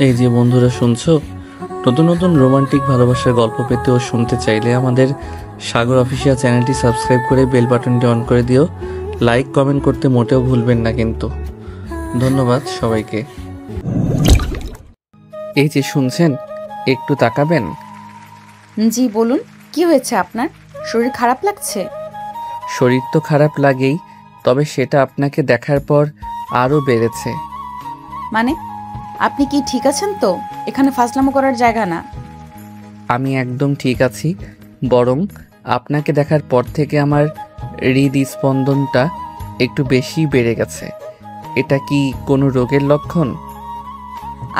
এই যে বন্ধুরা শুনছো, নতুন নতুন রোমান্টিক ভালোবাসার গল্প পেতে ও শুনতে চাইলে আমাদের সাগর অফিসিয়াল চ্যানেলটি সাবস্ক্রাইব করে বেল বাটনটি অন করে দিও। লাইক কমেন্ট করতে মোটেও ভুলবেন না কিন্তু। ধন্যবাদ সবাইকে। এই যে শুনছেন, একটু তাকাবেন। জি বলুন, কি হয়েছে আপনার? শরীর খারাপ লাগছে? শরীর তো খারাপ লাগেই, তবে সেটা আপনাকে দেখার পর আরও বেড়েছে। মানে আপনি কি ঠিক আছেন তো? এখানে ফাজলামো করার জায়গা না। আমি একদম ঠিক আছি, বরং আপনাকে দেখার পর থেকে আমার হৃদস্পন্দনটা একটু বেশি বেড়ে গেছে। এটা কি কোনো রোগের লক্ষণ?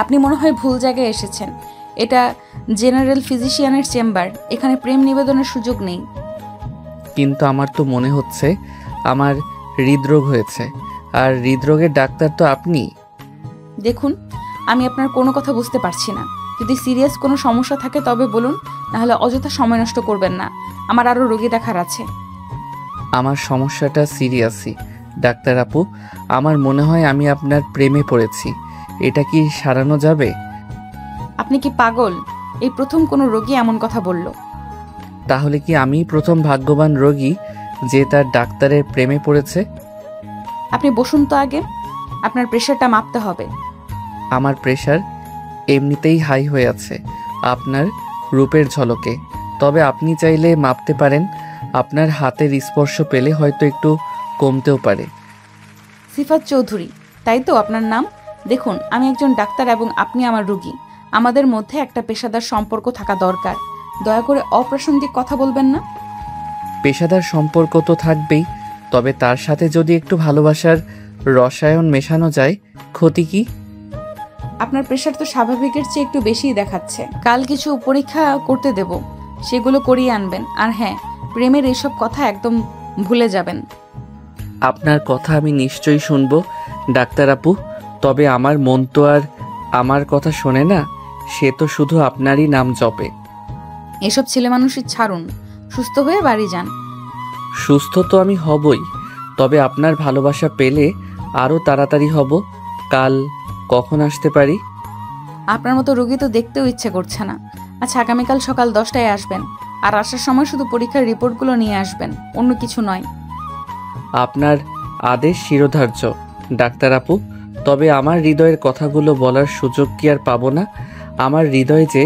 আপনি মনে হয় ভুল জায়গায় এসেছেন। এটা জেনারেল ফিজিশিয়ানের চেম্বার, এখানে প্রেম নিবেদনের সুযোগ নেই। কিন্তু আমার তো মনে হচ্ছে আমার হৃদরোগ হয়েছে, আর হৃদরোগের ডাক্তার তো আপনি। দেখুন, আমি আপনার কোনো কথা বুঝতে পারছি না। যদি সিরিয়াস কোনো সমস্যা থাকে তবে বলুন, নাহলে অযথা সময় নষ্ট করবেন না। আমার আরও রোগী দেখার আছে। আমার সমস্যাটা সিরিয়াসই ডাক্তার আপু। আমার মনে হয় আমি আপনার প্রেমে পড়েছি। এটা কি সারানো যাবে? আপনি কি পাগল? এই প্রথম কোনো রোগী এমন কথা বলল। তাহলে কি আমি প্রথম ভাগ্যবান রোগী যে তার ডাক্তারের প্রেমে পড়েছে? আপনি বসুন তো আগে, আপনার প্রেশারটা মাপতে হবে। আমার প্রেশার এমনিতেই হাই হয়ে আছে আপনার রূপের ঝলকে। তবে আপনি চাইলে মাপতে পারেন। আপনার হাতের স্পর্শ পেলে হয়তো একটু কমতেও পারে। সিফাত চৌধুরী, তাই তো আপনার নাম? দেখুন, আমি একজন ডাক্তার এবং আপনি আমার রোগী। আমাদের মধ্যে একটা পেশাদার সম্পর্ক থাকা দরকার। দয়া করে অপ্রাসঙ্গিক কথা বলবেন না। পেশাদার সম্পর্ক তো থাকবেই, তবে তার সাথে যদি একটু ভালোবাসার রসায়ন মেশানো যায়, ক্ষতি কি? আপনার প্রেশার তো স্বাভাবিকের চেয়ে একটু বেশিই দেখাচ্ছে। কাল কিছু পরীক্ষা করতে দেব, সেগুলো করিয়ে আনবেন। আর হ্যাঁ, প্রেমের এইসব কথা একদম ভুলে যাবেন। আপনার কথা আমি নিশ্চয়ই শুনবো ডাক্তার আপু। তবে আমার মন তো আর আমার কথা শোনে না, সে তো শুধু আপনারই নাম জপে। এসব ছেলে মানুষই ছাড়ুন, সুস্থ হয়ে বাড়ি যান। সুস্থ তো আমি হবই, তবে আপনার ভালোবাসা পেলে আরও তাড়াতাড়ি হব। কাল কখন আসতে পারি? আপনার মতো রোগী তো দেখতেও ইচ্ছে করছে না। আচ্ছা, আগামীকাল সকাল 10টায় আসবেন। আর আসার সময় শুধু পরীক্ষার রিপোর্টগুলো নিয়ে আসবেন, অন্য কিছু নয়। আপনার আদেশ শিরোধার্য ডাক্তার আপু। তবে আমার হৃদয়ের কথাগুলো বলার সুযোগ কি আর পাবো না? আমার হৃদয় যে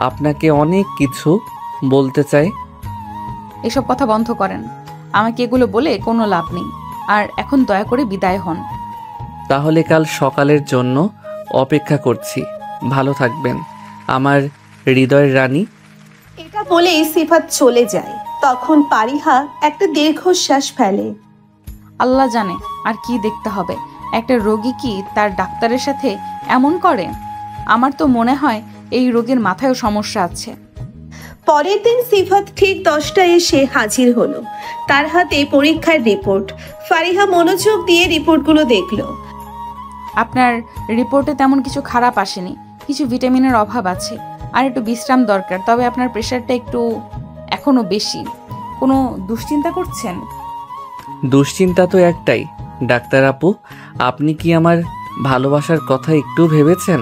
আপনাকে অনেক কিছু বলতে চায়। এসব কথা বন্ধ করেন। আমাকে এগুলো বলে কোনো লাভ নেই। আর এখন দয়া করে বিদায় হন। তাহলে কাল সকালের জন্য অপেক্ষা করছি। ভালো থাকবেন আমার হৃদয়ের রানী। এটা বলেই সিফাত চলে যায়। তখন পারিহা একটা দীর্ঘশ্বাস ফেলে। আল্লাহ জানে আর কি দেখতে হবে। একটা রোগী কি তার ডাক্তারের সাথে এমন করে? আমার তো মনে হয় এই রোগীর মাথায়ও সমস্যা আছে। পরের দিন সিফাত ঠিক 10টায় এসে হাজির হলো। তার হাতে পরীক্ষার রিপোর্ট। ফারিহা মনোযোগ দিয়ে রিপোর্টগুলো দেখলো। আপনার রিপোর্টে তেমন কিছু খারাপ আসেনি। কিছু ভিটামিনের অভাব আছে, আর একটু বিশ্রাম দরকার। তবে আপনার প্রেশারটা একটু এখনো বেশি। কোনো দুশ্চিন্তা করছেন? দুশ্চিন্তা তো একটাই ডাক্তার আপু। আপনি কি আমার ভালোবাসার কথা একটু ভেবেছেন?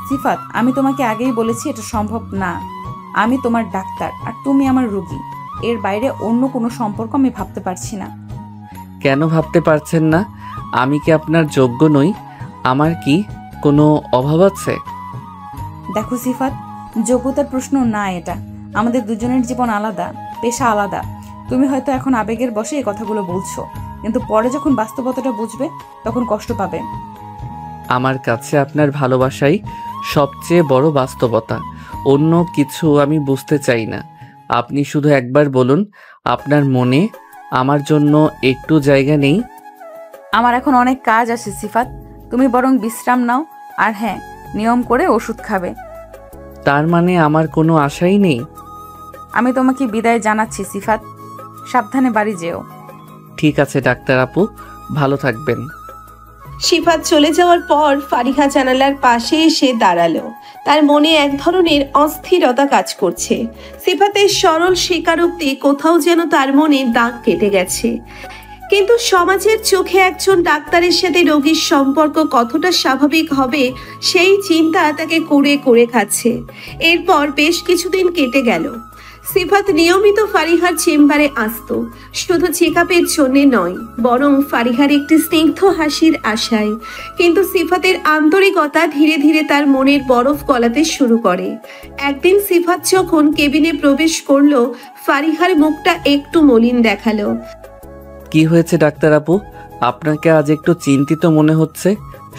সিফাত, আমি তোমাকে আগেই বলেছি এটা সম্ভব না। আমি তোমার ডাক্তার আর তুমি আমার রোগী। এর বাইরে অন্য কোনো সম্পর্ক আমি ভাবতে পারছি না। কেন ভাবতে পারছেন না? আমি কি আপনার যোগ্য নই? আমার কি কোনো অভাব আছে? দেখো সিফাত, যোগ্যতার প্রশ্ন না এটা। আমাদের দুজনের জীবন আলাদা, পেশা আলাদা। তুমি হয়তো এখন আবেগের বশে এই কথাগুলো বলছো, কিন্তু পরে যখন বাস্তবতাটা বুঝবে তখন কষ্ট পাবে। আমার কাছে আপনার ভালোবাসাই সবচেয়ে বড় বাস্তবতা। অন্য কিছু আমি বুঝতে চাই না। আপনি শুধু একবার বলুন, আপনার মনে আমার জন্য একটু জায়গা নেই? আমার এখন অনেক কাজ আছে সিফাত, তুমি বরং বিশ্রাম নাও। আর হ্যাঁ, নিয়ম করে ওষুধ খাবে। তার মানে আমার কোনো আশাই নেই? আমি তোমাকে বিদায় জানাচ্ছি সিফাত, সাবধানে বাড়ি যেও। ঠিক আছে ডাক্তার আপু, ভালো থাকবেন। সিফাত চলে যাওয়ার পর ফারিহা জানালার পাশে এসে দাঁড়ালো। তার মনে এক ধরনের অস্থিরতা কাজ করছে। সিফাতের সরল স্বীকারোক্তি কোথাও যেন তার মনে দাগ কেটে গেছে। কিন্তু সমাজের চোখে একজন ডাক্তারের সাথে রোগীর সম্পর্ক কতটা স্বাভাবিক হবে সেই চিন্তা তাকে কুরে কুরে খাচ্ছে। এরপর বেশ কিছুদিন কেটে গেল। সিফাত নিয়মিত ফারিহার চেম্বারে আসতো, শুধু চেকআপের জন্য নয়, বরং ফারিহার একটি স্নিগ্ধ হাসির আশায়। কিন্তু সিফাতের আন্তরিকতা ধীরে ধীরে তার মনের বরফ গলাতে শুরু করে। একদিন সিফাত যখন কেবিনে প্রবেশ করলো, ফারিহার মুখটা একটু মলিন দেখালো। কি হয়েছে ডাক্তার আপু? আপনাকে আজ একটু চিন্তিত মনে হচ্ছে।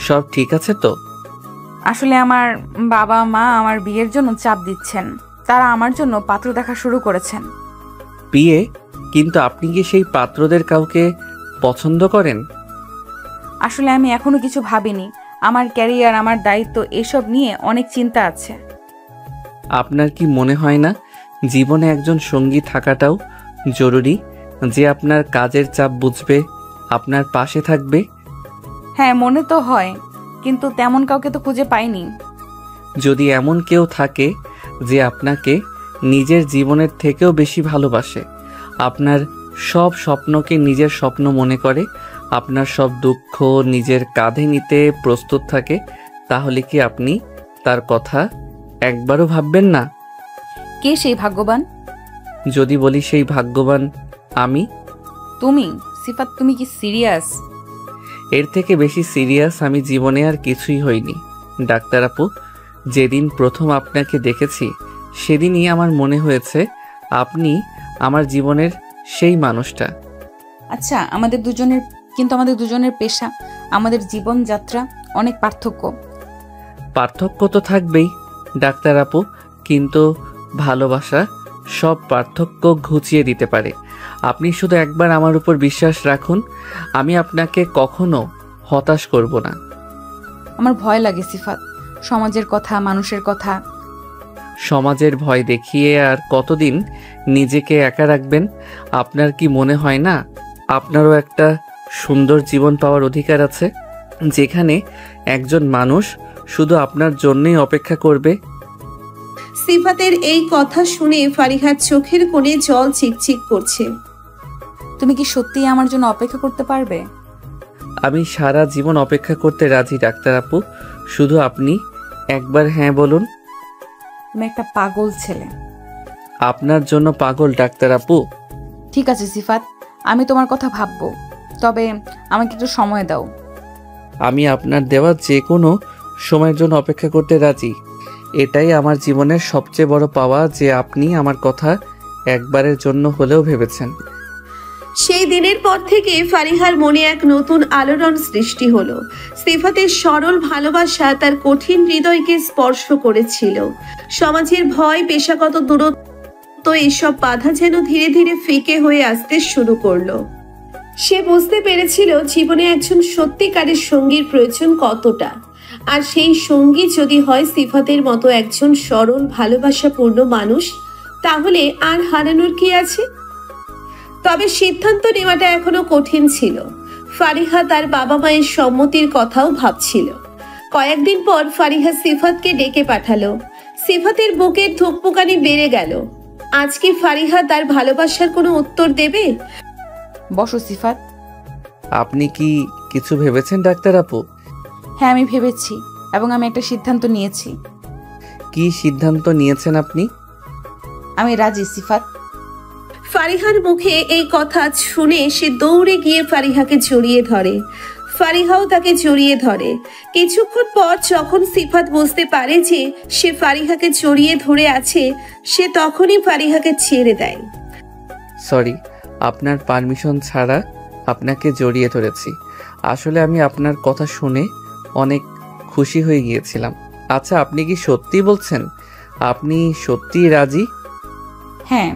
সব ঠিক আছে তো? আসলে আমার বাবা মা আমার বিয়ের জন্য চাপ দিচ্ছেন। তারা আমার জন্য পাত্র দেখা শুরু করেছেন। বিয়ে? কিন্তু আপনি কি সেই পাত্রদের কাউকে পছন্দ করেন? আসলে আমি এখনো কিছু ভাবিনি। আমার ক্যারিয়ার, আমার দায়িত্ব এসব নিয়ে অনেক চিন্তা আছে। আপনার কি মনে হয় না জীবনে একজন সঙ্গী থাকাটাও জরুরি, যে আপনার কাজের চাপ বুঝবে, আপনার পাশে থাকবে? হ্যাঁ, মনে তো হয়, কিন্তু তেমন কাউকে তো খুঁজে পাইনি। যদি এমন কেউ থাকে যে আপনাকে নিজের জীবনের থেকেও বেশি ভালোবাসে, আপনার সব স্বপ্নকে নিজের স্বপ্ন মনে করে, আপনার সব দুঃখ নিজের কাঁধে নিতে প্রস্তুত থাকে, তাহলে কি আপনি তার কথা একবারও ভাববেন না? কে সেই ভাগ্যবান? যদি বলি সেই ভাগ্যবান আমি। তুমি? সিফাত, তুমি কি সিরিয়াস? এর থেকে বেশি সিরিয়াস আমি জীবনে আর কিছুই হইনি ডাক্তার আপু। যেদিন প্রথম আপনাকে দেখেছি সেদিনই আমার মনে হয়েছে আপনি আমার জীবনের সেই মানুষটা। আচ্ছা, আমাদের দুজনের পেশা, আমাদের জীবনযাত্রা অনেক পার্থক্য। পার্থক্য তো থাকবেই ডাক্তার আপু, কিন্তু ভালোবাসা সব পার্থক্য ঘুচিয়ে দিতে পারে। আপনি শুধু একবার আমার উপর বিশ্বাস রাখুন, আমি আপনাকে কখনো হতাশ করব না। আমার ভয় লাগে সিফাত, সমাজের কথা, মানুষের কথা। সমাজের ভয় দেখিয়ে আর কতদিন নিজেকে একা রাখবেন? আপনার কি মনে হয় না আপনারও একটা সুন্দর জীবন পাওয়ার অধিকার আছে, যেখানে একজন মানুষ শুধু আপনার জন্যই অপেক্ষা করবে? সিফাতের এই কথা শুনে ফারিহার চোখের কোণে জল চিকচিক করছে। তুমি কি সত্যিই আমার জন্য অপেক্ষা করতে পারবে? আমি সারা জীবন অপেক্ষা করতে রাজি ডাক্তার আপু, শুধু আপনি একবার হ্যাঁ বলুন। তুমি একটা পাগল ছেলে। আপনার জন্য পাগল ডাক্তার আপু? ঠিক আছে সিফাত, আমি তোমার কথা ভাববো, তবে আমাকে একটু সময় দাও। আমি আপনার দেওয়া যে কোনো সময়ের জন্য অপেক্ষা করতে রাজি। এটাই আমার জীবনের সবচেয়ে বড় পাওয়া, যে আপনি আমার কথা একবারের জন্য হলেও ভেবেছেন। সেই দিনের পর থেকে ফারিহার মনে এক নতুন আলোড়ন সৃষ্টি হলো। সিফাতের সরল ভালোবাসা তার কঠিন হৃদয়কে স্পর্শ করেছিল। সমাজের ভয়, পেশাগত দূরত্ব, এসব বাধা যেন ধীরে ধীরে ফিকে হয়ে আসতে শুরু করলো। সে বুঝতে পেরেছিল জীবনে একজন সত্যিকারের সঙ্গীর প্রয়োজন কতটা, আর সেই সঙ্গী যদি হয় সিফাতের মতো একজন সরল ভালোবাসাপূর্ণ মানুষ, তাহলে আর হারানোর কি আছে? তবে সিদ্ধান্ত নেওয়াটা এখনো কঠিন ছিল। ফারিহা তার বাবা মায়ের সম্মতির কথাও ভাবছিল। কয়েকদিন পর ফারিহা সিফাতকে ডেকে পাঠালো। সিফাতের বুকের ধুকপুকানি বেড়ে গেল। আজ কি ফারিহা তার ভালোবাসার কোনো উত্তর দেবে? বসো সিফাত। আপনি কি কিছু ভেবেছেন ডাক্তার আপু? হ্যাঁ, আমি ভেবেছি এবং আমি একটা সিদ্ধান্ত নিয়েছি। কি সিদ্ধান্ত নিয়েছেন আপনি? আমি রাজি সিফাত। ফারিহার মুখে এই কথা শুনে সে দৌড়ে গিয়ে ফারিহাকে জড়িয়ে ধরে। ফারিহাও তাকে জড়িয়ে ধরে। কিছুক্ষণ পর যখন সিফাত বুঝতে পারে যে সে ফারিহাকে জড়িয়ে ধরে আছে, সে তখনই ফারিহাকে ছেড়ে দেয়। সরি, আপনার পারমিশন ছাড়া আপনাকে জড়িয়ে ধরেছি। আসলে আমি আপনার কথা শুনে অনেক খুশি হয়ে গিয়েছিলাম। আচ্ছা, আপনি কি সত্যি বলছেন? আপনি সত্যিই রাজি? হ্যাঁ,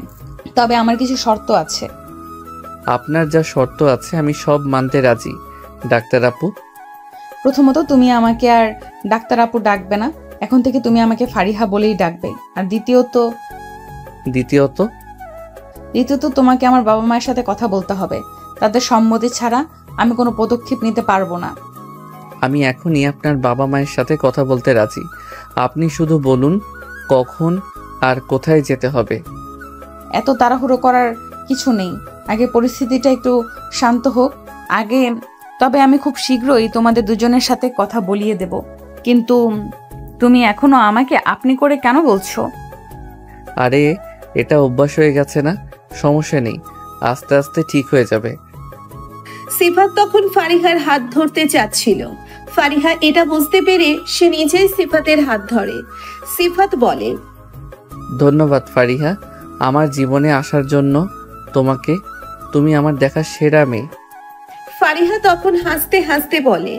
তবে আমার কিছু শর্ত আছে। আপনার যা শর্ত আছে আমি সব মানতে রাজি ডাক্তার আপু। প্রথমত, তুমি আমাকে আর ডাক্তার আপু ডাকবে না। এখন থেকে তুমি আমাকে ফারিহা বলেই ডাকবে। আর দ্বিতীয়ত তোমাকে আমার বাবা মায়ের সাথে কথা বলতে হবে। তাদের সম্মতি ছাড়া আমি কোনো পদক্ষেপ নিতে পারবো না। আমি এখনই আপনার বাবা মায়ের সাথে কথা বলতে রাজি। আপনি শুধু বলুন কখন আর কোথায় যেতে হবে। এত তাড়াহুড়ো করার কিছু নেই। আগে পরিস্থিতিটা একটু শান্ত হোক আগে, তবে আমি খুব শীঘ্রই তোমাদের দুজনের সাথে কথা বলিয়ে দেব। কিন্তু তুমি এখনো আমাকে আপনি করে কেন বলছো? আরে এটা অভ্যাস হয়ে গেছে না, সমস্যা নেই, আস্তে আস্তে ঠিক হয়ে যাবে। সিফাত তখন ফারিহার হাত ধরতে চাচ্ছিল। ফারিহা এটা বুঝতে পেরে সে নিজেই সিফাতের হাত ধরে। সিফাত বলে, ধন্যবাদ ফারিহা, আমার জীবনে আসার জন্য তোমাকে। তুমি আমার দেখা সেরা মেয়ে। ফারিহা তখন হাসতে হাসতে বলে,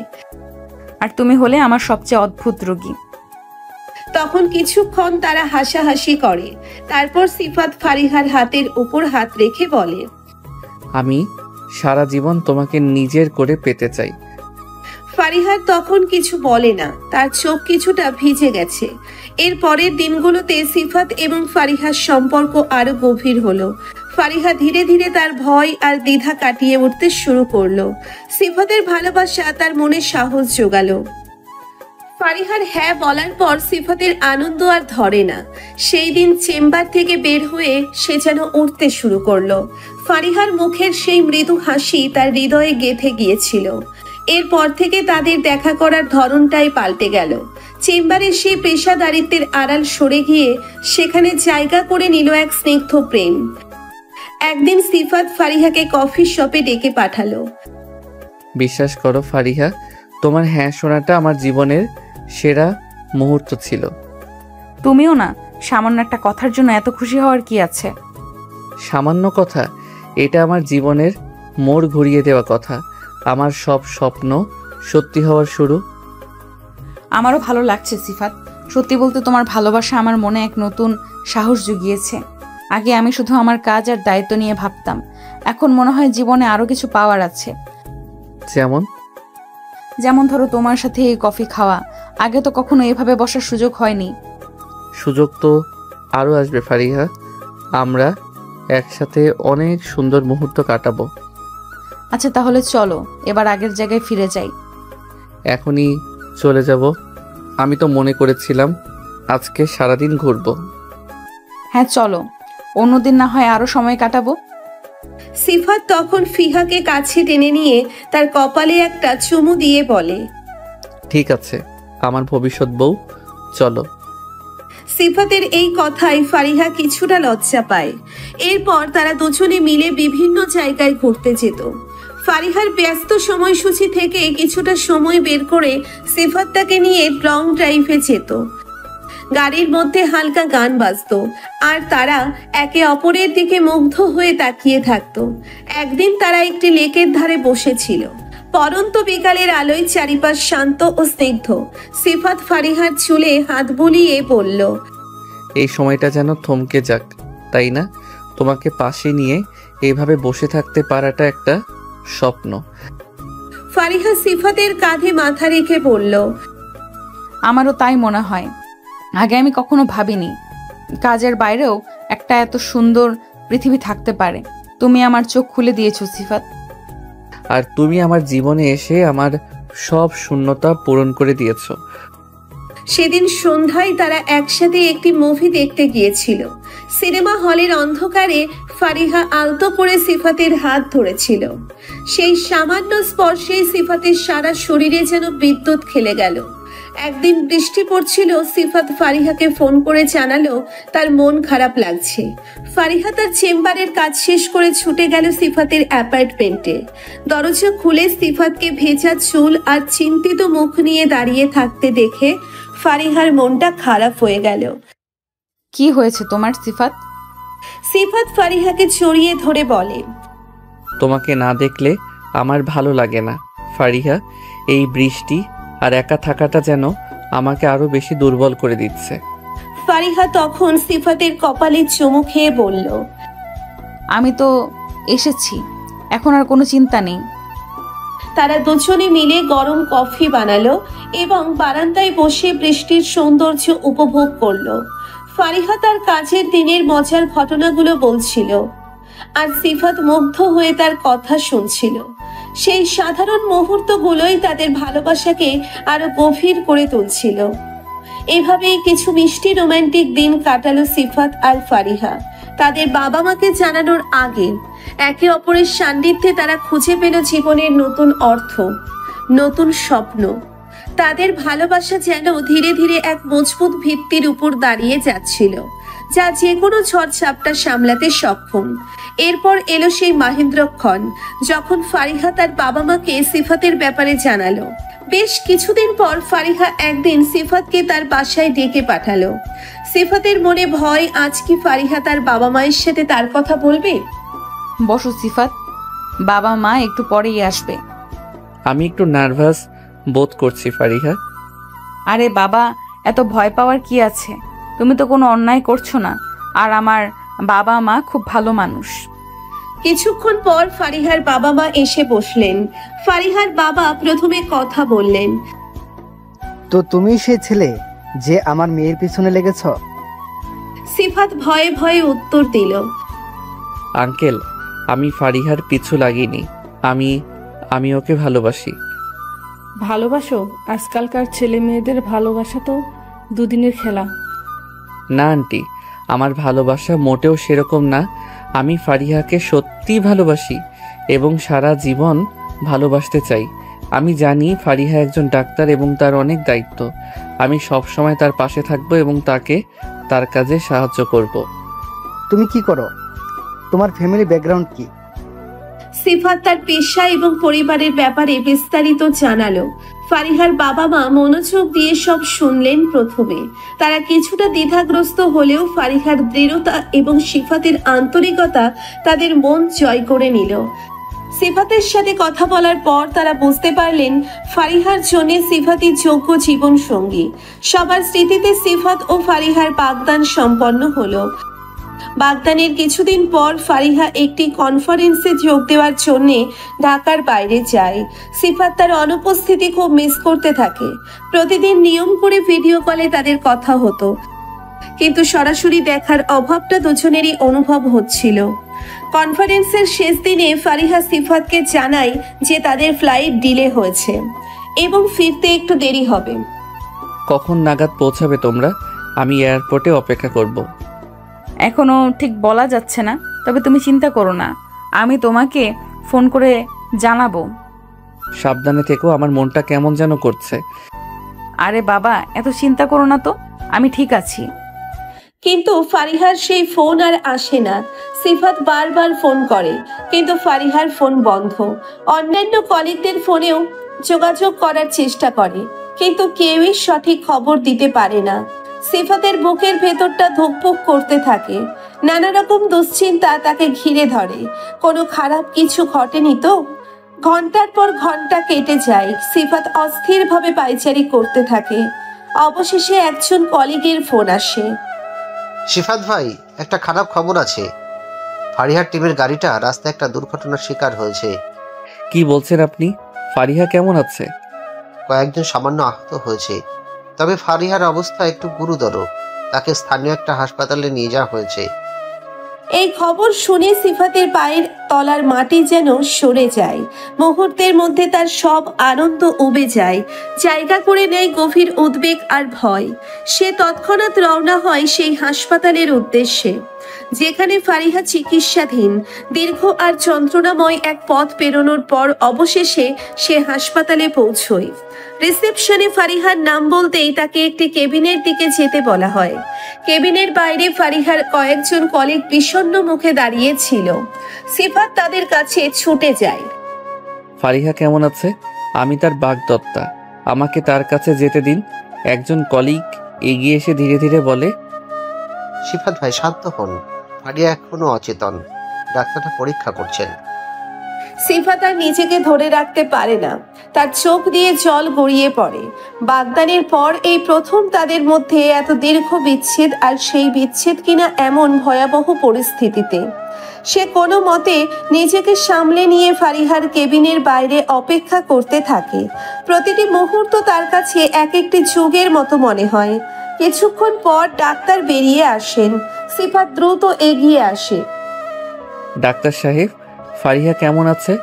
আর তুমি হলে আমার সবচেয়ে অদ্ভুত রোগী। তখন কিছুক্ষণ তারা হাসাহাসি করে। তারপর সিফাত ফারিহার হাতের উপর হাত রেখে বলে, আমি সারা জীবন তোমাকে নিজের করে পেতে চাই। ফারিহার তখন কিছু বলে না, তার চোখ কিছুটা ভিজে গেছে। এর পরের দিনগুলোতে সিফাত এবং ফারিহার সম্পর্ক আরো গভীর হলো। ফারিহা ধীরে ধীরে তার ভয় আর দ্বিধা কাটিয়ে উঠতে শুরু করলো। সিফাতের ভালোবাসা তার মনে সাহস জোগালো। ফারিহার হ্যাঁ বলার পর সিফাতের আনন্দ আর ধরে না। সেই দিন চেম্বার থেকে বের হয়ে সে যেন উঠতে শুরু করলো। ফারিহার মুখের সেই মৃদু হাসি তার হৃদয়ে গেঁথে গিয়েছিল। এরপর থেকে তাদের দেখা করার ধরনটাই পাল্টে গেল। চেম্বারে সেই পেশাদারিত্বের আড়াল সরে গিয়ে সেখানে জায়গা করে নিল এক স্নিগ্ধ প্রেম। একদিন সিফাত ফারিহাকে কফি শপে ডেকে পাঠালো। বিশ্বাস করো ফারিহা, তোমার হ্যাঁ শোনাটা আমার জীবনের সেরা মুহূর্ত ছিল। তুমিও না, সামান্য একটা কথার জন্য এত খুশি হওয়ার কি আছে? সামান্য কথা, এটা আমার জীবনের মোড় ঘুরিয়ে দেওয়া কথা, আমার সব স্বপ্ন সত্যি হওয়ার শুরু। আমারও ভালো লাগছে সিফাত, সত্যি বলতে তোমার ভালোবাসা আমার মনে এক নতুন সাহস জুগিয়েছে। আগে আমি শুধু আমার কাজ আর দায়িত্ব নিয়ে ভাবতাম, এখন মনে হয় জীবনে আরো কিছু পাওয়ার আছে। যেমন ধরো তোমার সাথে এই কফি খাওয়া, আগে তো কখনো এভাবে বসার সুযোগ হয়নি। সুযোগ তো আরও আসবে ফারিহা, আমরা একসাথে অনেক সুন্দর মুহূর্ত কাটাবো। আচ্ছা তাহলে চলো এবার আগের জায়গায় ফিরে যাই। এখনই চলে যাব? আমি তো মনে করেছিলাম আজকে সারাদিন ঘুরবো। হ্যাঁ চলো, অন্যদিন না হয় আরো সময় কাটাবো। সিফাত তখন ফিহাকে কাছে টেনে নিয়ে তার কপালে একটা চুমু দিয়ে বলে, ঠিক আছে আমার ভবিষ্যৎ বউ, চলো। সিফাতের এই কথায় ফারিহা কিছুটা লজ্জা পায়। এরপর তারা দুজনে মিলে বিভিন্ন জায়গায় ঘুরতে যেত। ফারিহার ব্যস্ত সময়সূচি থেকে কিছুটা সময় বের করে সিফাত তাকে নিয়ে লং ড্রাইভে যেত। গাড়ির মধ্যে হালকা গান বাজতো আর তারা একে অপরের দিকে মুগ্ধ হয়ে তাকিয়ে থাকতো। একদিন তারা একটি লেকের ধারে বসেছিল। পরন্ত বিকালের আলোয় চারিপাশ শান্ত ও স্নিগ্ধ। সিফাত ফারিহার চুলে হাত বুলিয়ে বলল, এই সময়টা যেন থমকে যাক, তাই না? তোমাকে পাশে নিয়ে এইভাবে বসে থাকতে পারাটা একটা স্বপ্ন। ফারিহা সিফাতের কাঁধে মাথা রেখে বলল, আমারও তাই মনে হয়। আগে আমি কখনো ভাবিনি কাজের বাইরেও একটা এত সুন্দর পৃথিবী থাকতে পারে। তুমি আমার চোখ খুলে দিয়েছো সিফাত। আর তুমি আমার জীবনে এসে আমার সব শূন্যতা পূরণ করে দিয়েছো। সেদিন সন্ধ্যায় তারা একসাথে একটি মুভি দেখতে গিয়েছিল। সিনেমা হলের অন্ধকারে ফারিহা আলতো করে সিফাতের হাত ধরেছিল। সেই সামান্য স্পর্শেই সিফাতের সারা শরীরে যেন বিদ্যুৎ খেলে গেল। একদিন বৃষ্টি পড়ছিল। সিফাত ফারিহাকে ফোন করে জানালো তার মন খারাপ লাগছে। ফারিহা তার চেম্বারের কাজ শেষ করে ছুটে গেল সিফাতের অ্যাপার্টমেন্টে। দরজা খুলে সিফাতকে ভেজা চুল আর চিন্তিত মুখ নিয়ে দাঁড়িয়ে থাকতে দেখে ফারিহার মনটা খারাপ হয়ে গেল। কি হয়েছে তোমার সিফাত? সিফাত ফারিহাকে জড়িয়ে ধরে বলে, তোমাকে না দেখলে আমার ভালো লাগে না ফারিহা। এই বৃষ্টি আর একা থাকাটা যেন আমাকে আরো বেশি দুর্বল করে দিচ্ছে। ফারিহা তখন সিফাতের কপালে চুমু খেয়ে বলল, আমি তো এসেছি, এখন আর কোনো চিন্তা নেই। তারা দুজনে মিলে গরম কফি বানালো এবং বারান্দায় বসে বৃষ্টির সৌন্দর্য উপভোগ করলো। ফারিহা তার কাজের দিনের মজার ঘটনাগুলো বলছিল আর সিফাত মুগ্ধ হয়ে তার কথা শুনছিল। সেই সাধারণ মুহূর্তগুলোই তাদের ভালোবাসাকে আরো গভীর করে তুলছিল। এভাবেই কিছু মিষ্টি রোমান্টিক দিন কাটালো সিফাত আর ফারিহা তাদের বাবা মাকে জানানোর আগে। একে অপরের সান্নিধ্যে তারা খুঁজে পেল জীবনের নতুন অর্থ, নতুন স্বপ্ন। তাদের ভালোবাসা যেন ধীরে ধীরে এক মজবুত ভিত্তির উপর দাঁড়িয়ে যাচ্ছিল, যা যে কোনো ঝড়ঝাপটা সামলাতে সক্ষম। এরপর এলো সেই মাহেন্দ্রক্ষণ যখন ফারিহা তার বাবা মাকে সিফাতের ব্যাপারে জানালো। বেশ কিছুদিন পর ফারিহা একদিন সিফাতকে তার বাসায় ডেকে পাঠালো। সিফাতের মনে ভয়, আজ কি ফারিহা তার বাবা মায়ের সাথে তার কথা বলবে? বসো সিফাত, বাবা মা একটু পরেই আসবে। আমি একটু নার্ভাস বোধ করছি ফারিহা। আরে বাবা, এত ভয় পাওয়ার কি আছে? তুমি তো কোনো অন্যায় করছো না, আর আমার বাবা মা খুব ভালো মানুষ। কিছুক্ষণ পর ফারিহার বাবা মা এসে বসলেন। ফারিহার বাবা প্রথমে কথা বললেন। তো তুমি সেই ছেলে যে আমার মেয়ের পিছনে লেগেছ? সিফাত ভয়ে ভয়ে উত্তর দিল, আঙ্কেল, আমি ফারিহার পিছু লাগিনি। আমি ওকে ভালোবাসি। ভালোবাসো? আজকালকার ছেলে মেয়েদের ভালোবাসা তো দুদিনের খেলা। না আন্টি, আমার ভালোবাসা মোটেও সেরকম না। আমি ফারিহাকে সত্যিই ভালোবাসি এবং সারা জীবন ভালোবাসতে চাই। আমি জানি ফারিহা একজন ডাক্তার এবং তার অনেক দায়িত্ব। আমি সব সময় তার পাশে থাকবো এবং তাকে তার কাজে সাহায্য করব। তুমি কি করো? তোমার ফ্যামিলি ব্যাকগ্রাউন্ড কি? সিফাত তার পেশা এবং পরিবারের ব্যাপারে বিস্তারিত জানালো। ফারিহার বাবা মা মনোযোগ দিয়ে সব শুনলেন। প্রথমে তারা কিছুটা দ্বিধাগ্রস্ত হলেও ফারিহার দৃঢ়তা এবং সিফাতের আন্তরিকতা তাদের মন জয় করে নিল। সিফাতের সাথে কথা বলার পর তারা বুঝতে পারলেন ফারিহার জন্য সিফাতই যোগ্য জীবন সঙ্গী। সবার স্মৃতিতে সিফাত ও ফারিহার বাগদান সম্পন্ন হলো। বাগদানের কিছুদিন পর ফারিহা একটি কনফারেন্সে যোগ দেওয়ার জন্য ঢাকার বাইরে যায়। সিফাত তার অনুপস্থিতি খুব মিস করতে থাকে। প্রতিদিন নিয়ম করে ভিডিও কলে তাদের কথা হতো, কিন্তু সরাসরি দেখার অভাবটা দুজনেরই অনুভব হচ্ছিল। কনফারেন্সের শেষ দিনে ফারিহা সিফাতকে জানায় যে তাদের ফ্লাইট ডিলে হয়েছে এবং ফিরতে একটু দেরি হবে। কখন নাগাদ পৌঁছাবে তোমরা? আমি এয়ারপোর্টে অপেক্ষা করব। এখনো ঠিক বলা যাচ্ছে না, তবে তুমি চিন্তা করো না, আমি তোমাকে ফোন করে জানাবো। সাবধানে থেকো, আমার মনটা কেমন যেন করছে। আরে বাবা, এত চিন্তা করো না তো, আমি ঠিক আছি। কিন্তু ফারিহার সেই ফোন আর আসে না। সিফাত বারবার ফোন করে, কিন্তু ফারিহার ফোন বন্ধ। অন্যান্য কলিগদের ফোনেও যোগাযোগ করার চেষ্টা করে, কিন্তু কেউই সঠিক খবর দিতে পারে না। সিফাতের বুকের ভেতরটা ধুকপুক করতে থাকে। নানা রকম দুশ্চিন্তা তাকে ঘিরে ধরে। কোনো খারাপ কিছু ঘটেনি তো? ঘন্টার পর ঘন্টা কেটে যায়। সিফাত অস্থিরভাবে পায়চারি করতে থাকে। অবশেষে একজন কলিগের ফোন আসে। সিফাত ভাই, একটা খারাপ খবর আছে। ফারিহার টিমের গাড়িটা রাস্তায় একটা দুর্ঘটনার শিকার হয়েছে। কি বলছেন আপনি? ফারিহা কেমন আছে? কয়েকজন সামান্য আহত হয়েছে, তবে ফারিহার অবস্থা একটু গুরুতর। তাকে স্থানীয় একটা হাসপাতালে নিয়ে যাওয়া হয়েছে। এই খবর শুনে সিফাতের পায়ের তলার মাটি যেন সরে যায়। মুহূর্তের মধ্যে তার সব আনন্দ উবে যায়। জায়গা করে নেয় গভীর উদ্বেগ আর ভয়। সে তৎক্ষণাৎ রওনা হয় সেই হাসপাতালের উদ্দেশ্যে, যেখানে ফারিহা চিকিৎসাধীন। দীর্ঘ আর যন্ত্রণাময় এক পথ পেরোনোর পর অবশেষে সে হাসপাতালে পৌঁছয়। রিসেপশনে ফারিহার নাম বলতেই তাকে একটি কেবিনের দিকে যেতে বলা হয়। কেবিনের বাইরে ফারিহার কয়েকজন কলিগ বিষণ্ণ মুখে দাঁড়িয়ে ছিল। সিফাত তাদের কাছে ছুটে যায়। ফারিহা কেমন আছে? আমি তার বাগদত্তা, আমাকে তার কাছে যেতে দিন। একজন কলিগ এগিয়ে এসে ধীরে ধীরে বলে, সিফাত ভাই শান্ত হন, ফারিহা এখনো অচেতন, ডাক্তাররা পরীক্ষা করছেন। সিফাত আর নিজেকে ধরে রাখতে পারে না, তার চোখ দিয়ে জল গড়িয়ে পড়ে। বাগদানের পর এই প্রথম তাদের মধ্যে এত দীর্ঘ বিচ্ছেদ, আর সেই বিচ্ছেদ কিনা এমন ভয়াবহ পরিস্থিতিতে। সে কোনো মতে নিজেকে সামলে নিয়ে ফারিহার কেবিনের বাইরে অপেক্ষা করতে থাকে। প্রতিটি মুহূর্ত তার কাছে এক একটি যুগের মতো মনে হয়। কিছুক্ষণ পর ডাক্তার বেরিয়ে আসেন। সিফাত দ্রুত এগিয়ে আসে। ডাক্তার সাহেব, ফারিহা কেমন আছে?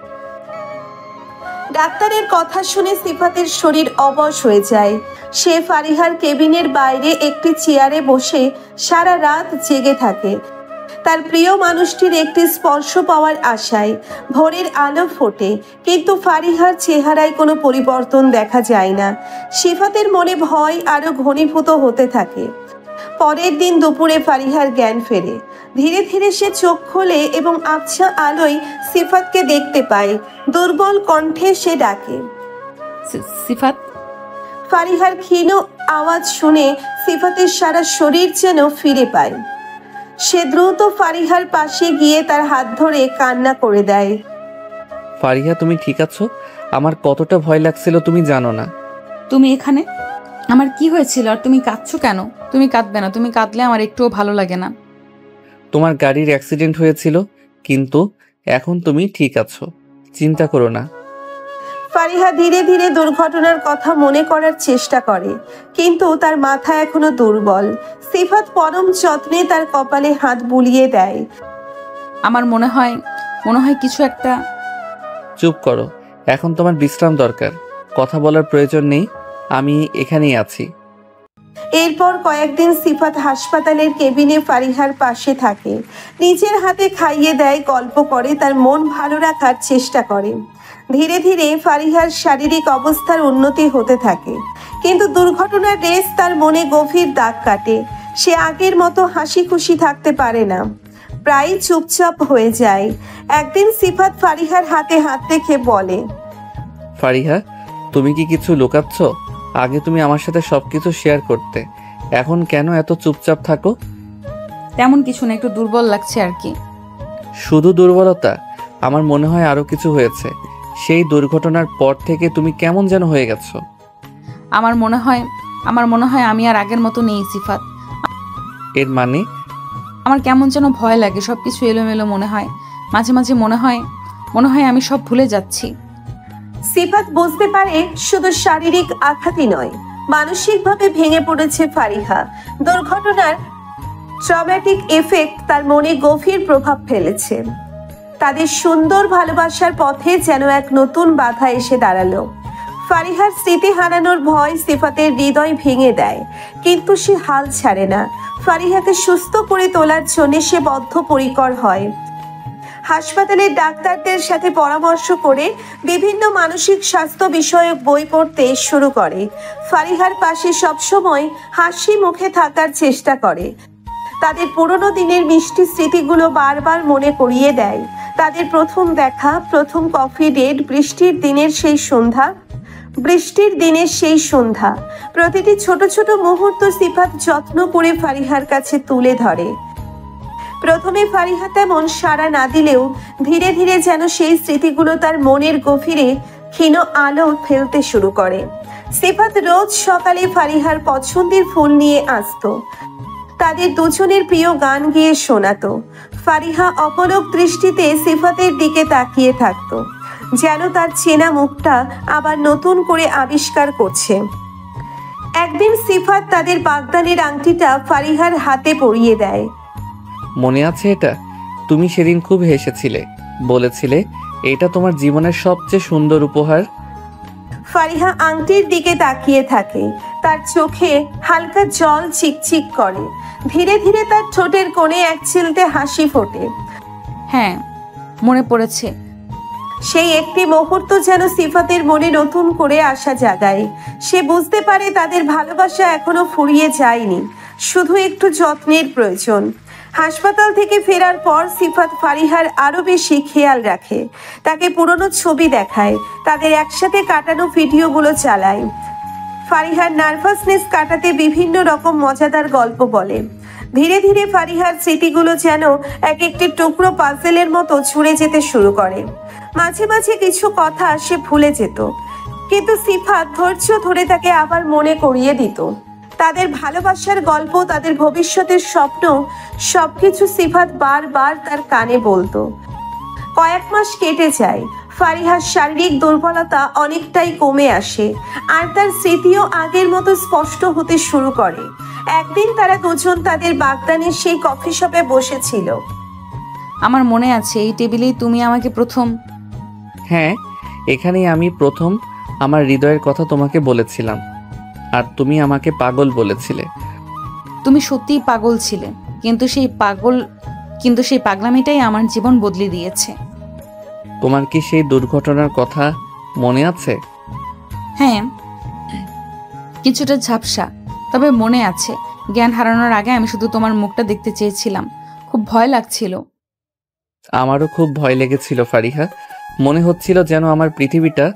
ডাক্তারের কথা শুনে সিফাতের শরীর অবশ হয়ে যায়। সে ফারিহার কেবিনের বাইরে একটি চেয়ারে বসে সারা রাত জেগে থাকে। তার প্রিয় মানুষটির একটি স্পর্শ পাওয়ার আশায় ভোরের আলো ফোটে, কিন্তু ফারিহার চেহারায় কোনো পরিবর্তন দেখা যায় না। সিফাতের মনে ভয় আরো ঘনীভূত হতে থাকে। পরের দিন দুপুরে ফারিহার জ্ঞান ফেরে। ধীরে ধীরে সে চোখ খোলে এবং আবছা আলোয় সিফাতকে দেখতে পায়। দুর্বল কণ্ঠে সে ডাকে, সিফাত। ফারিহার ক্ষীণ আওয়াজ শুনে সিফাতের সারা শরীর যেন ফিরে পায়। সে দ্রুত ফারিহার পাশে গিয়ে তার হাত ধরে কান্না করে দেয়। ফারিহা, তুমি ঠিক আছো? আমার কতটা ভয় লাগছিল তুমি জানো না। তুমি এখানে? আমার কি হয়েছিল আর তুমি কাঁদছো কেন? তুমি কাঁদবে না, তুমি কাঁদলে আমার একটুও ভালো লাগে না। তোমার গাড়ির অ্যাক্সিডেন্ট হয়েছিল, কিন্তু এখন তুমি ঠিক আছো, চিন্তা করো না। ফারিহা ধীরে ধীরে দুর্ঘটনার কথা মনে করার চেষ্টা করে, কিন্তু তার মাথা এখনো দুর্বল। সিফাত পরম যত্নে তার কপালে হাত বুলিয়ে দেয়। আমার মনে হয় কিছু একটা। চুপ করো, এখন তোমার বিশ্রাম দরকার, কথা বলার প্রয়োজন নেই, আমি এখানেই আছি। এরপর কয়েকদিন সিফাত হাসপাতালের কেবিনে ফারিহার পাশে থাকে। নিজের হাতে খাইয়ে দেয়, গল্প করে, তার মন ভালো রাখার চেষ্টা করে। ধীরে ধীরে ফারিহার শারীরিক অবস্থার উন্নতি হতে থাকে, কিন্তু দুর্ঘটনার রেস তার মনে গভীর দাগ কাটে। সে আগের মতো হাসি খুশি থাকতে পারে না, প্রায় চুপচাপ হয়ে যায়। একদিন সিফাত ফারিহার হাতে হাত রেখে বলে, ফারিহা, তুমি কি কিছু লুকাচ্ছ? আগে তুমি আমার সাথে সবকিছু শেয়ার করতে, এখন কেন এত চুপচাপ থাকো? তেমন কিছু না, একটু দুর্বল লাগছে আর কি। শুধু দুর্বলতা? আমার মনে হয় আরো কিছু হয়েছে। সেই দুর্ঘটনার পর থেকে তুমি কেমন যেন হয়ে গেছো। আমার মনে হয় আমি আর আগের মতো নেই সিফাত। এর মানে? আমার কেমন যেন ভয় লাগে, সবকিছু এলোমেলো মনে হয়। মাঝে মাঝে মনে হয় আমি সব ভুলে যাচ্ছি। সিফাত বুঝতে পারে শুধু শারীরিক আঘাতই নয়, মানসিকভাবে ভেঙে পড়েছে ফারিহা। দুর্ঘটনার ট্রমেটিক এফেক্ট তার মনে গভীর প্রভাব ফেলেছে। তাদের সুন্দর ভালোবাসার পথে যেন এক নতুন বাধা এসে দাঁড়ালো। ফারিহার স্মৃতি হারানোর ভয় সিফাতের হৃদয় ভেঙে দেয়, কিন্তু সে হাল ছাড়ে না। ফারিহাকে সুস্থ করে তোলার জন্য সে বদ্ধপরিকর হয়। হাসপাতালের ডাক্তারদের সাথে পরামর্শ করে বিভিন্ন মানসিক স্বাস্থ্য বিষয়ক বই পড়তে শুরু করে। ফারিহার পাশে সবসময় হাসি মুখে থাকার চেষ্টা করে। তাদের পুরনো দিনের মিষ্টি স্মৃতিগুলো বারবার মনে করিয়ে দেয়। তাদের প্রথম দেখা, প্রথম কফি ডেট, বৃষ্টির দিনের সেই সন্ধ্যা, প্রতিটি ছোট ছোট মুহূর্ত সিফাত যত্ন করে ফারিহার কাছে তুলে ধরে। প্রথমে ফারিহা তেমন সাড়া না দিলেও ধীরে ধীরে যেন সেই স্মৃতিগুলো তার মনের গভীরে ক্ষীণ আলো ফেলতে শুরু করে। সিফাত রোজ সকালে ফারিহার পছন্দের ফুল নিয়ে আসতো, তাদের দুজনের প্রিয় গান গেয়ে শোনাতো। ফারিহা অপলক দৃষ্টিতে সিফাতের দিকে তাকিয়ে থাকতো, যেন তার চেনা মুখটা আবার নতুন করে আবিষ্কার করছে। একদিন সিফাত তাদের বাগদানের আংটিটা ফারিহার হাতে পরিয়ে দেয়। মনে আছে এটা? তুমি সেদিন খুব হেসেছিলে, বলেছিলে এটা তোমার জীবনের সবচেয়ে সুন্দর উপহার। ফারিহা আংটির দিকে তাকিয়ে থাকে, তার চোখে হালকা জল চিকচিক করে। ধীরে ধীরে তার ঠোঁটের কোণে এক চিলতে হাসি ফোটে। হ্যাঁ, মনে পড়েছে। সেই একটি মুহূর্ত যেন সিফাতের মনে নতুন করে আশা জাগায়। সে বুঝতে পারে তাদের ভালোবাসা এখনো ফুরিয়ে যায়নি, শুধু একটু যত্নের প্রয়োজন। হাসপাতাল থেকে ফেরার পর সিফাত ফারিহার আরো বেশি খেয়াল রাখে। তাকে পুরনো ছবি দেখায়, তাদের একসাথে কাটানো ভিডিওগুলো চালায়। ফারিহার নার্ভাসনেস কাটাতে বিভিন্ন রকম মজাদার গল্প বলে। ধীরে ধীরে ফারিহার স্মৃতিগুলো যেন এক একটি টুকরো পাজেলের মতো ছুঁড়ে যেতে শুরু করে। মাঝে মাঝে কিছু কথা সে ভুলে যেত, কিন্তু সিফাত ধৈর্য ধরে তাকে আবার মনে করিয়ে দিত। তাদের ভালোবাসার গল্প, তাদের ভবিষ্যতের স্বপ্ন, সবকিছু সিফাত বারবার তার কানে বলতো। কয়েক মাস কেটে যায়, ফারিহার শারীরিক দুর্বলতা অনেকটাই কমে আসে, আর তার স্মৃতিও আগের মতো স্পষ্ট হতে শুরু করে। একদিন তারা দুজন তাদের বাগদানের সেই কফি শপে বসেছিল। আমার মনে আছে, এই টেবিলেই তুমি আমাকে প্রথম। হ্যাঁ, এখানেই আমি প্রথম আমার হৃদয়ের কথা তোমাকে বলেছিলাম, আর তুমি আমাকে পাগল বলেছিলে। তুমি সত্যিই পাগল ছিলে, কিন্তু সেই কিন্তু সেই পাগলামিটাই আমার জীবন বদলে দিয়েছে। তোমার কি সেই দুর্ঘটনার কথা মনে আছে? হ্যাঁ, কিছুটা ঝাপসা, তবে মনে আছে। জ্ঞান হারানোর আগে আমি শুধু তোমার মুখটা দেখতে চেয়েছিলাম। খুব ভয় লাগছিল। আমারও খুব ভয় লেগেছিল ফারিহা। মনে হচ্ছিল যেন আমার পৃথিবীটা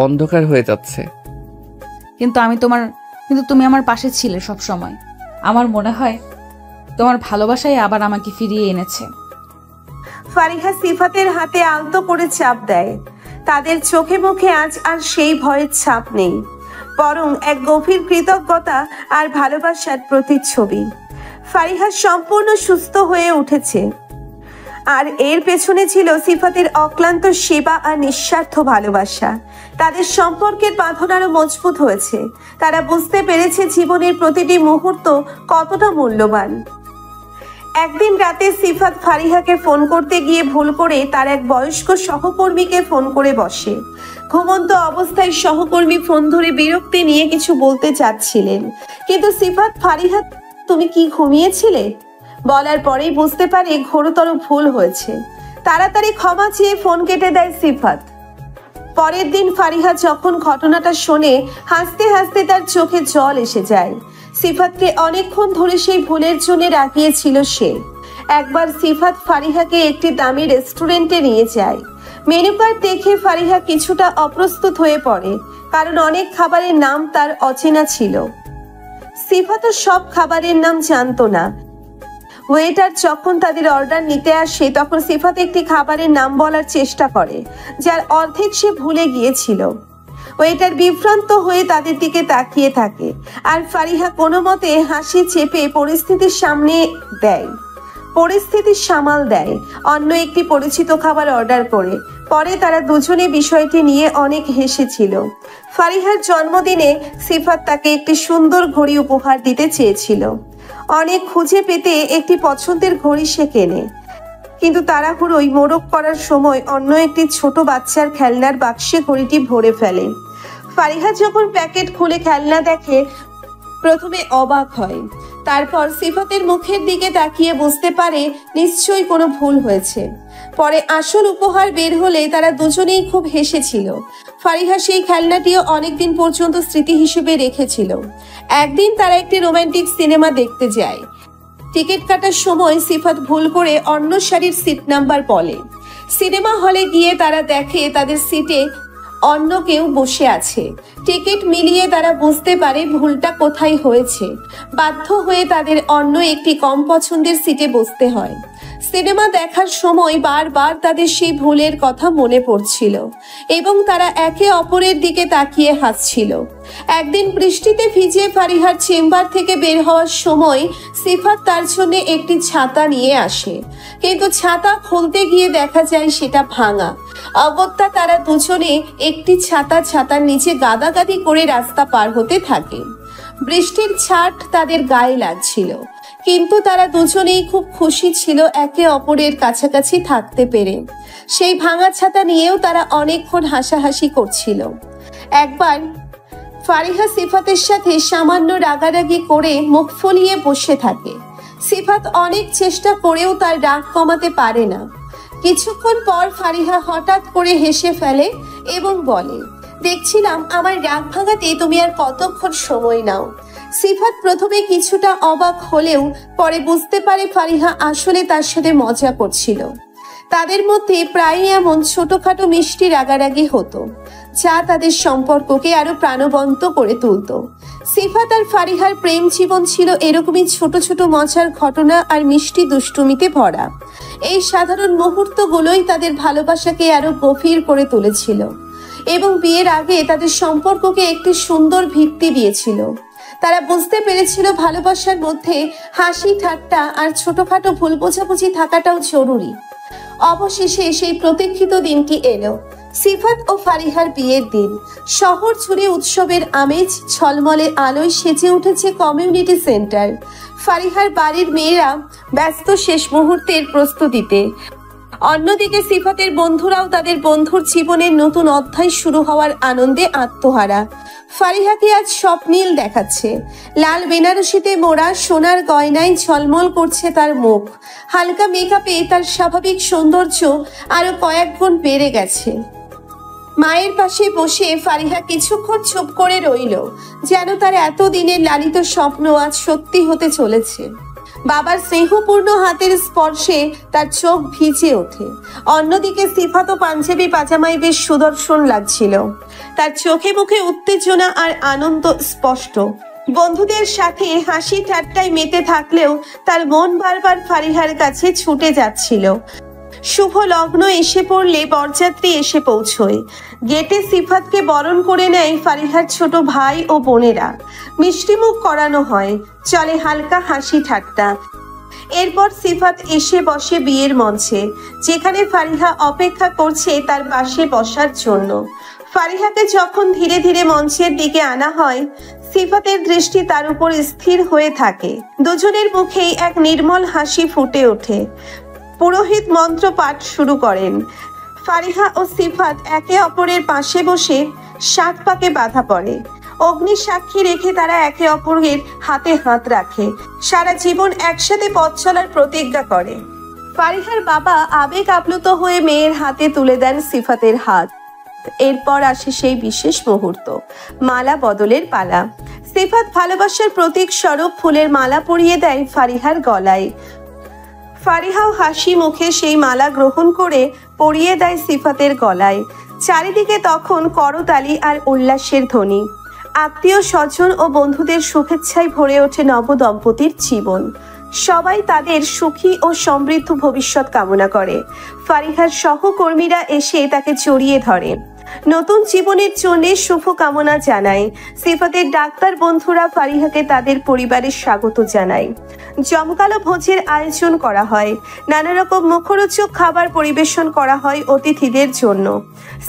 অন্ধকার হয়ে যাচ্ছে। কিন্তু তুমি আমার পাশে ছিলে সব সময়। আমার মনে হয় তোমার ভালোবাসাই আবার আমাকে ফিরিয়ে এনেছে। ফারিহা সিফাতের হাতে আলতো করে চাপ দেয়। তাদের চোখে মুখে আজ আর সেই ভয়ের ছাপ নেই, বরং এক গভীর কৃতজ্ঞতা আর ভালোবাসার প্রতিচ্ছবি। ফারিহা সম্পূর্ণ সুস্থ হয়ে উঠেছে, আর এর পেছনে ছিল সিফাতের অক্লান্ত সেবা আর নিঃস্বার্থ ভালোবাসা। তাদের সম্পর্কের বাঁধন আরো মজবুত হয়েছে। তারা বুঝতে পেরেছে জীবনের প্রতিটি মুহূর্ত কতটা মূল্যবান। একদিন রাতে সিফাত ফারিহাকে ফোন করতে গিয়ে ভুল করে তার এক বয়স্ক সহকর্মীকে ফোন করে বসে। ঘুমন্ত অবস্থায় সহকর্মী ফোন ধরে বিরক্তি নিয়ে কিছু বলতে চাচ্ছিলেন, কিন্তু সিফাত ফারিহা তুমি কি ঘুমিয়েছিলে বলার পরেই বুঝতে পারে ঘোরতর ভুল হয়েছে। তাড়াতাড়ি ক্ষমা চেয়ে ফোন কেটে দেয় সিফাত। পরের দিন ফারিহা যখন ঘটনাটা শোনে, হাসতে হাসতে তার চোখে জল এসে যায়। সিফাতকে অনেকক্ষণ ধরে সেই ভুলের জন্য রাগিয়েছিল সে। একবার সিফাত ফারিহাকে একটি দামি রেস্টুরেন্টে নিয়ে যায়। মেনু কার্ড দেখে ফারিহা কিছুটা অপ্রস্তুত হয়ে পড়ে, কারণ অনেক খাবারের নাম তার অচেনা ছিল। সিফাতও সব খাবারের নাম জানতো না। ওয়েটার যখন তাদের অর্ডার নিতে আসে, তখন সিফাত একটি খাবারের নাম বলার চেষ্টা করে, যার অর্ধেক সে ভুলে গিয়েছিল। ওয়েটার বিভ্রান্ত হয়ে তাদের দিকে তাকিয়ে থাকে, আর ফারিহা কোনো মতে হাসি চেপে পরিস্থিতি সামাল দেয় অন্য একটি পরিচিত খাবার অর্ডার করে। পরে তারা দুজনে বিষয়টি নিয়ে অনেক হেসেছিল। ফারিহার জন্মদিনে সিফাত তাকে একটি সুন্দর ঘড়ি উপহার দিতে চেয়েছিল। অনেক খুঁজে পেতে একটি পছন্দের ঘড়ি সে কেনে, কিন্তু তাড়াহুড়োই মোড়ক করার সময় অন্য একটি ছোট বাচ্চার খেলনার বাক্সে ঘড়িটি ভরে ফেলে। ফারিহা যখন প্যাকেট খুলে খেলনা দেখে, প্রথমে অবাক হয়, তারপর সিফাতের মুখের দিকে তাকিয়ে বুঝতে পারে নিশ্চয়ই কোনো ভুল হয়েছে। পরে আসল উপহার বের হলে তারা দুজনেই খুব হেসেছিল। ফারিহা সেই খেলনাটিও অনেকদিন পর্যন্ত স্মৃতি হিসেবে রেখেছিল। একদিন তারা একটি রোমান্টিক সিনেমা দেখতে যায়। টিকিট কাটার সময় সিফাত ভুল করে অন্য সারির সিট নাম্বার বলে। সিনেমা হলে গিয়ে তারা দেখে তাদের সিটে অন্য কেউ বসে আছে। টিকিট মিলিয়ে তারা বুঝতে পারে ভুলটা কোথায় হয়েছে। বাধ্য হয়ে তাদের অন্য একটি কম পছন্দের সিটে বসতে হয়। সিনেমা দেখার সময় বারবার তাদের সেই ভুলের কথা মনে পড়ছিল, এবং তারা একে অপরের দিকে তাকিয়ে হাসছিল। একদিন বৃষ্টিতে ভিজে ফারিহার চেম্বার থেকে বের হওয়ার সময় সিফাত তার জন্য একটি ছাতা নিয়ে আসে, কিন্তু ছাতা খুলতে গিয়ে দেখা যায় সেটা ভাঙা। অগত্যা তারা দুজনে একটি ছাতার নিচে গাদাগাদি করে রাস্তা পার হতে থাকে। বৃষ্টির ছাট তাদের গায়ে লাগছিল, কিন্তু তারা দুজনেই খুব খুশি ছিল একে অপরের কাছাকাছি থাকতে পেরে। সেই ভাঙা ছাতা নিয়েও তারা অনেকক্ষণ হাসাহাসি করছিল। একবার ফারিহা সিফাতের সাথে সামান্য রাগারাগি করে মুখ ফুলিয়ে বসে থাকে। সিফাত অনেক চেষ্টা করেও তার রাগ কমাতে পারে না। কিছুক্ষণ পর ফারিহা হঠাৎ করে হেসে ফেলে এবং বলে, দেখছিলাম আমার রাগ ভাঙাতে তুমি আর কতক্ষণ সময় নাও। সিফাত প্রথমে কিছুটা অবাক হলেও পরে বুঝতে পারে ফারিহা আসলে তার সাথে মজা করছিল। তাদের মধ্যে প্রায়ই এমন ছোটখাটো মিষ্টি রাগারাগি হতো, যা তাদের সম্পর্ককে আরো প্রাণবন্ত করে তুলত। সিফাত আর ফারিহার প্রেম জীবন ছিল এরকমই ছোট ছোট মজার ঘটনা আর মিষ্টি দুষ্টুমিতে ভরা। এই সাধারণ মুহূর্তগুলোই তাদের ভালোবাসাকে আরো গভীর করে তুলেছিল এবং বিয়ের আগে তাদের সম্পর্ককে একটি সুন্দর ভিত্তি দিয়েছিল। তারা বুঝতে পেরেছিল ভালোবাসার মধ্যে হাসি ঠাট্টা আর ছোটখাটো ভুল বোঝাবুঝি থাকাটাও জরুরি। অবশেষে সেই প্রতীক্ষিত দিনটি এলো, সিফাত ও ফারিহার বিয়ের দিন। শহর জুড়ে উৎসবের আমেজ, ঝলমলে আলোয় সেজে উঠেছে কমিউনিটি সেন্টার। ফারিহার বাড়ির মেয়েরা ব্যস্ত শেষ মুহূর্তের প্রস্তুতিতে। অন্যদিকে সিফাতের বন্ধুরাও তাদের বন্ধুর জীবনের নতুন অধ্যায় শুরু হওয়ার আনন্দে আত্মহারা। ফারিহাকে আজ স্বপ্নীল দেখাচ্ছে। লাল বেনারসিতে মোড়া সোনার গয়নায় ঝলমল করছে তার মুখ। হালকা মেকআপে তার স্বাভাবিক সৌন্দর্য আরো কয়েক গুণ বেড়ে গেছে। মায়ের পাশে বসে ফারিহা কিছুক্ষণ চুপ করে রইল, যেন তার এতদিনের লালিত স্বপ্ন আজ সত্যি হতে চলেছে। বাবার স্নেহপূর্ণ হাতের স্পর্শে তার চোখ ভিজে ওঠে। অন্যদিকে সিফাত ও পাঞ্জাবি পাজামায় বেশ সুদর্শন লাগছিল। তার চোখে মুখে উত্তেজনা আর আনন্দ স্পষ্ট। বন্ধুদের সাথে হাসি ঠাট্টায় মেতে থাকলেও তার মন বারবার ফারিহার কাছে ছুটে যাচ্ছিল। শুভ লগ্ন এসে পড়লে বরযাত্রী এসে পৌঁছয়। গেটে সিফাতকে বরণ করে নেয় ফারিহার ছোট ভাই ও বোনেরা। মিষ্টিমুখ করানো হয়, চলে হালকা হাসি ঠাট্টা। এরপর সিফাত এসে বসে বিয়ের মঞ্চে, যেখানে ফারিহা অপেক্ষা করছে তার পাশে বসার জন্য। ফারিহাকে যখন ধীরে ধীরে মঞ্চের দিকে আনা হয়, সিফাতের দৃষ্টি তার উপর স্থির হয়ে থাকে। দুজনের মুখেই এক নির্মল হাসি ফুটে ওঠে। পুরোহিত মন্ত্র পাঠ শুরু করেন। ফারিহা ও সিফাত একে অপরের পাশে বসে 7 পাকে বাঁধা পড়ে। অগ্নি সাক্ষী রেখে তারা একে অপরের হাতে হাত রাখে, সারা জীবন একসাথে পথ চলার প্রতিজ্ঞা করে। ফারিহার বাবা আবেগ আপ্লুত হয়ে মেয়ের হাতে তুলে দেন সিফাতের হাত। এরপর আসে সেই বিশেষ মুহূর্ত, মালা বদলের পালা। সিফাত ভালোবাসার প্রতীক স্বরূপ ফুলের মালা পরিয়ে দেয় ফারিহার গলায়। ফারিহাও হাসি মুখে সেই মালা গ্রহণ করে পরিয়ে দেয় সিফাতের গলায়। চারিদিকে তখন করতালি আর উল্লাসের ধ্বনি। আত্মীয় স্বজন ও বন্ধুদের শুভেচ্ছায় ভরে ওঠে নবদম্পতির জীবন। সবাই তাদের সুখী ও সমৃদ্ধ ভবিষ্যৎ কামনা করে। ফারিহার সহকর্মীরা এসে তাকে জড়িয়ে ধরে, নতুন জীবনের জন্য শুভ কামনা জানায়। সিফাতের ডাক্তার বন্ধুরা ফারিহাকে তাদের পরিবারের স্বাগত জানায়। জমকালো ভোজের আয়োজন করা হয়, নানা রকম মুখরোচক খাবার পরিবেশন করা হয় অতিথিদের জন্য।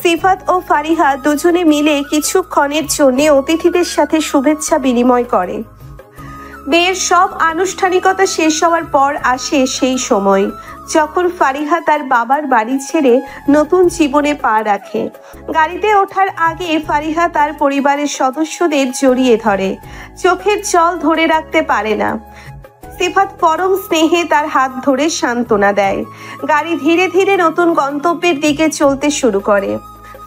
সিফাত ও ফারিহা দুজনে মিলে কিছুক্ষণের জন্য অতিথিদের সাথে শুভেচ্ছা বিনিময় করে। বিয়ের সব আনুষ্ঠানিকতা শেষ হওয়ার পর আসে সেই সময় যখন ফারিহা তার বাবার বাড়ি ছেড়ে নতুন জীবনে পা রাখে। গাড়িতে ওঠার আগে ফারিহা তার পরিবারের সদস্যদের জড়িয়ে ধরে, চোখের জল ধরে রাখতে পারে না। সিফাত পরম স্নেহে তার হাত ধরে সান্ত্বনা দেয়। গাড়ি ধীরে ধীরে নতুন গন্তব্যের দিকে চলতে শুরু করে।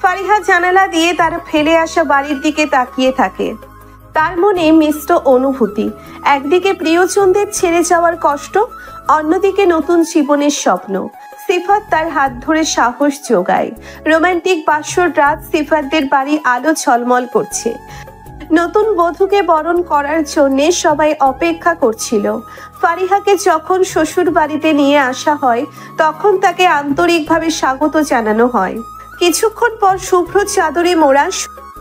ফারিহা জানালা দিয়ে তার ফেলে আসা বাড়ির দিকে তাকিয়ে থাকে। তার মনে মিশ্র অনুভূতি, একদিকে প্রিয়জনদের ছেড়ে যাওয়ার কষ্ট, অন্যদিকে নতুন জীবনের স্বপ্ন। সিফাত তার হাত ধরে সাহস যোগায়। রোমান্টিক বাসর রাত, সিফাতদের বাড়ি আলো ঝলমল করছে। নতুন বধূকে বরণ করার জন্য সবাই অপেক্ষা করছিল। ফারিহাকে যখন শ্বশুর বাড়িতে নিয়ে আসা হয়, তখন তাকে আন্তরিকভাবে স্বাগত জানানো হয়। কিছুক্ষণ পর শুভ্র চাদরে মোড়া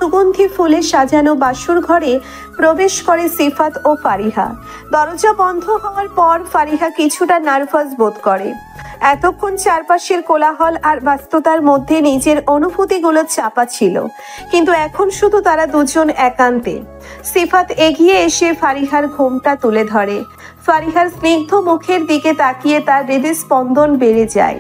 সুগন্ধি ফুলে সাজানো বাসর ঘরে প্রবেশ করে সিফাত ও ফারিহা। দরজা বন্ধ হওয়ার পর ফারিহা কিছুটা নার্ভাস বোধ করে। এতক্ষণ চারপাশের কোলাহল আর ব্যস্ততার মধ্যে নিজের অনুভূতিগুলো চাপা ছিল, কিন্তু এখন শুধু তারা দুজন একান্তে। সিফাত এগিয়ে এসে ফারিহার ঘোমটা তুলে ধরে। ফারিহার স্নিগ্ধ মুখের দিকে তাকিয়ে তার হৃদস্পন্দন বেড়ে যায়।